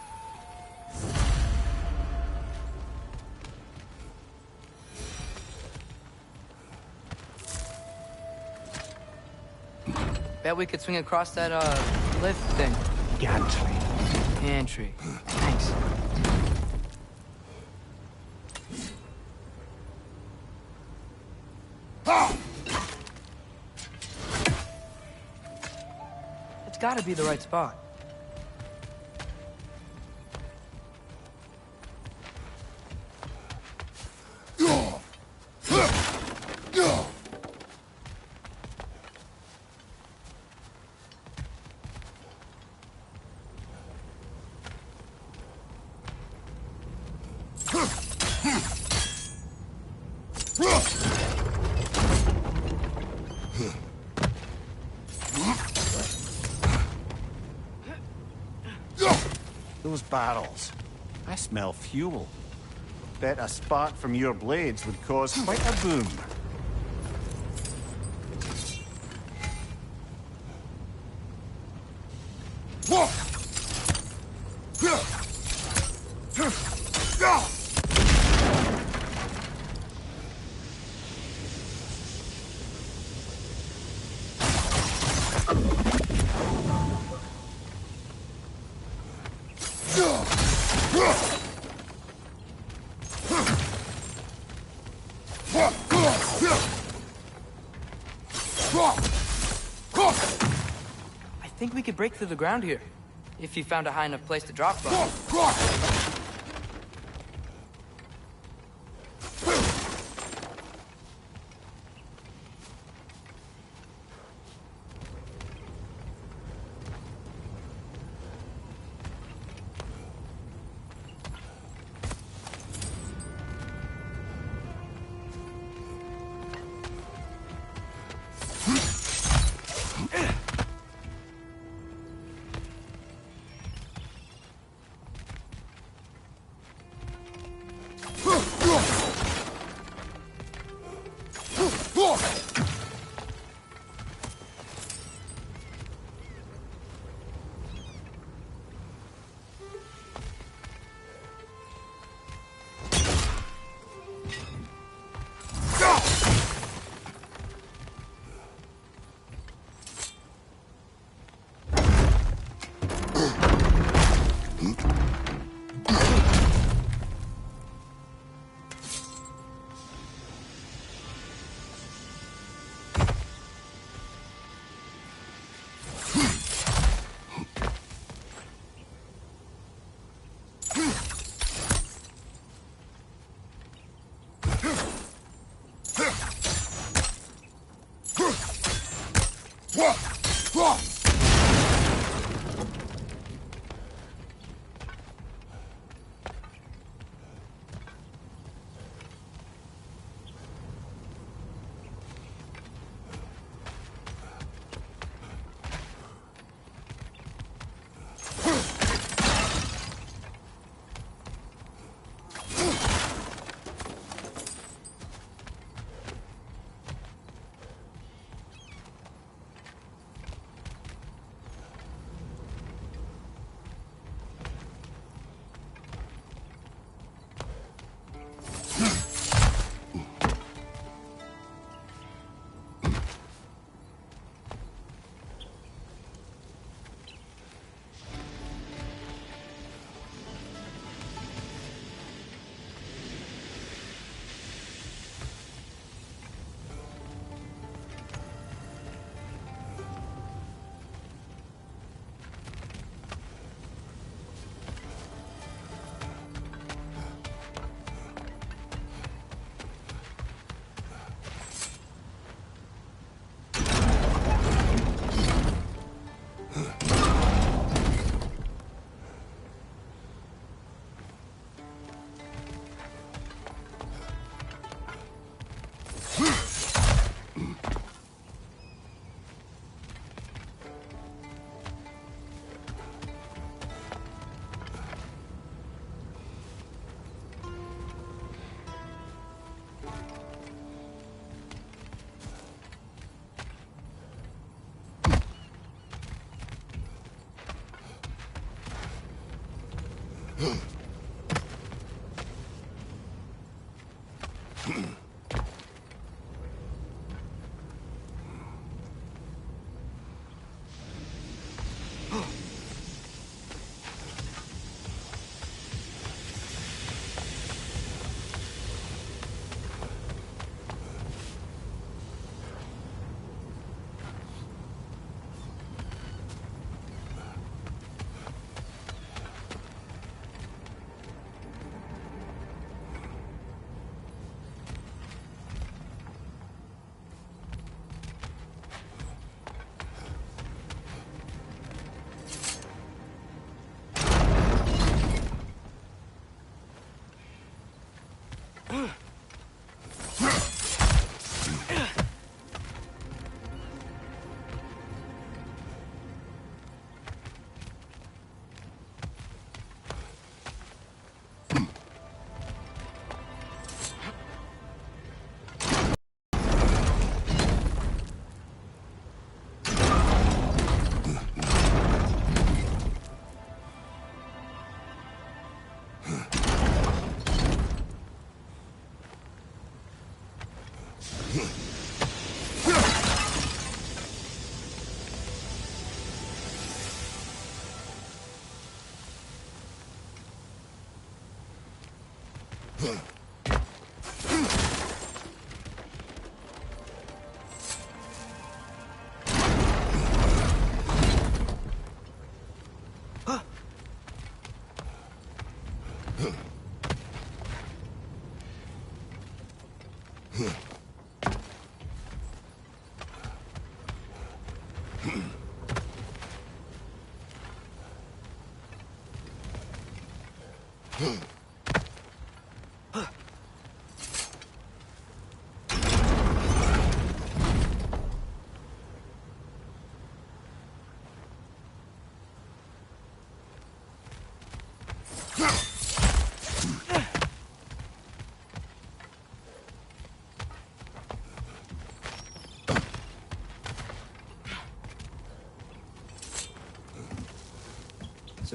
Bet we could swing across that, lift thing. Gantry. Gantry. Thanks. It's gotta be the right spot. Those barrels. I smell fuel. Bet a spark from your blades would cause quite a boom. I think we could break through the ground here, if you found a high enough place to drop from.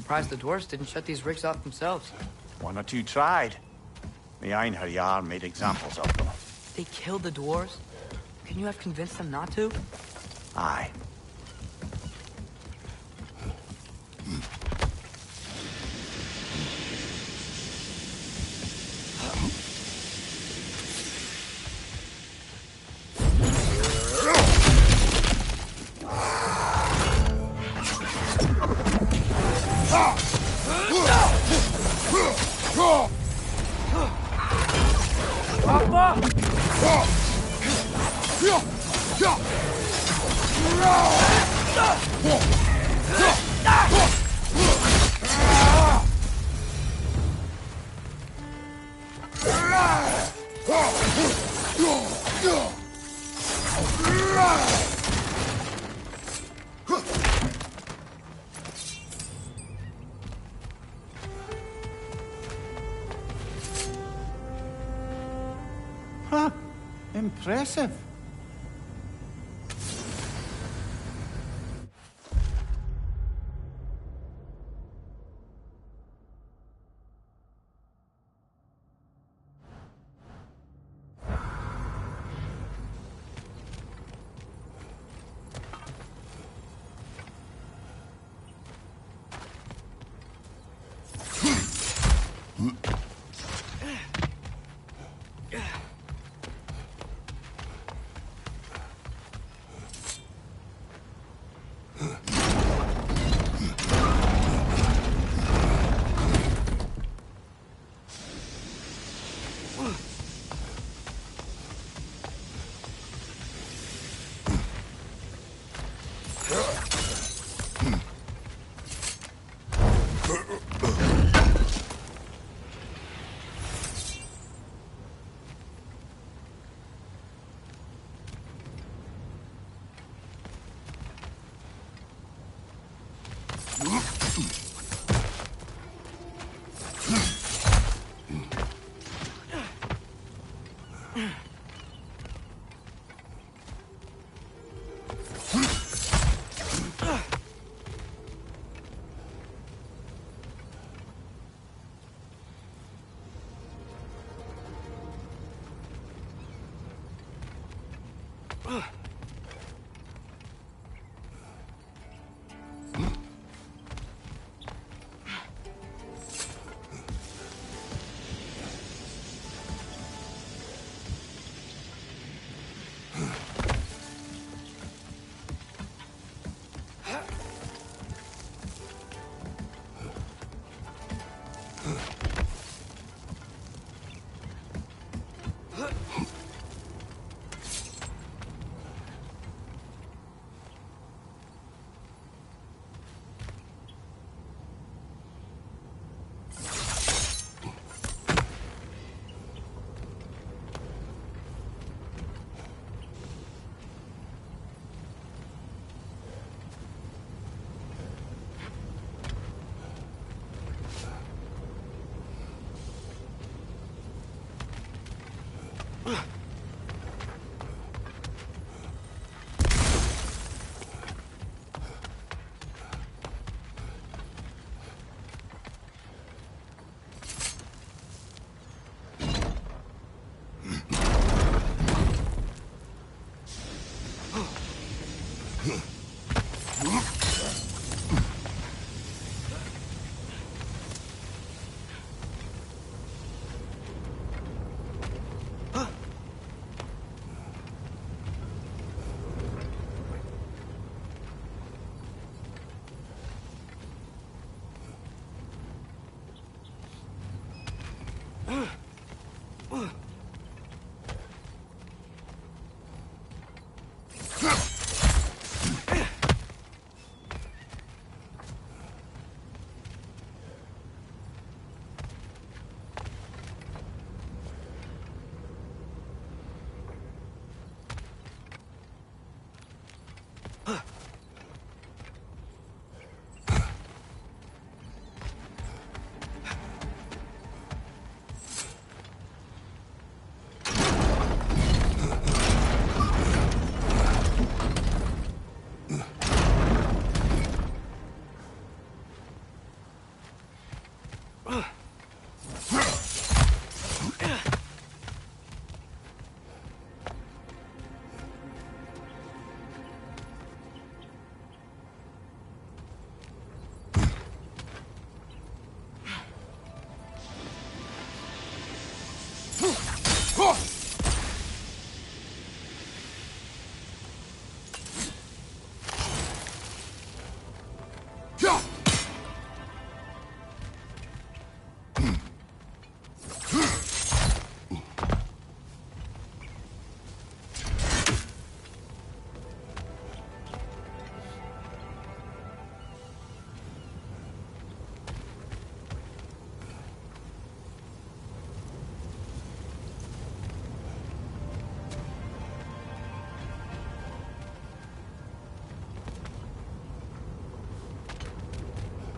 Surprised the dwarves didn't shut these rigs off themselves. One or two tried. The Einherjar made examples of them. They killed the dwarves? Can you have convinced them not to? Aye. Huh. Impressive.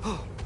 Huh.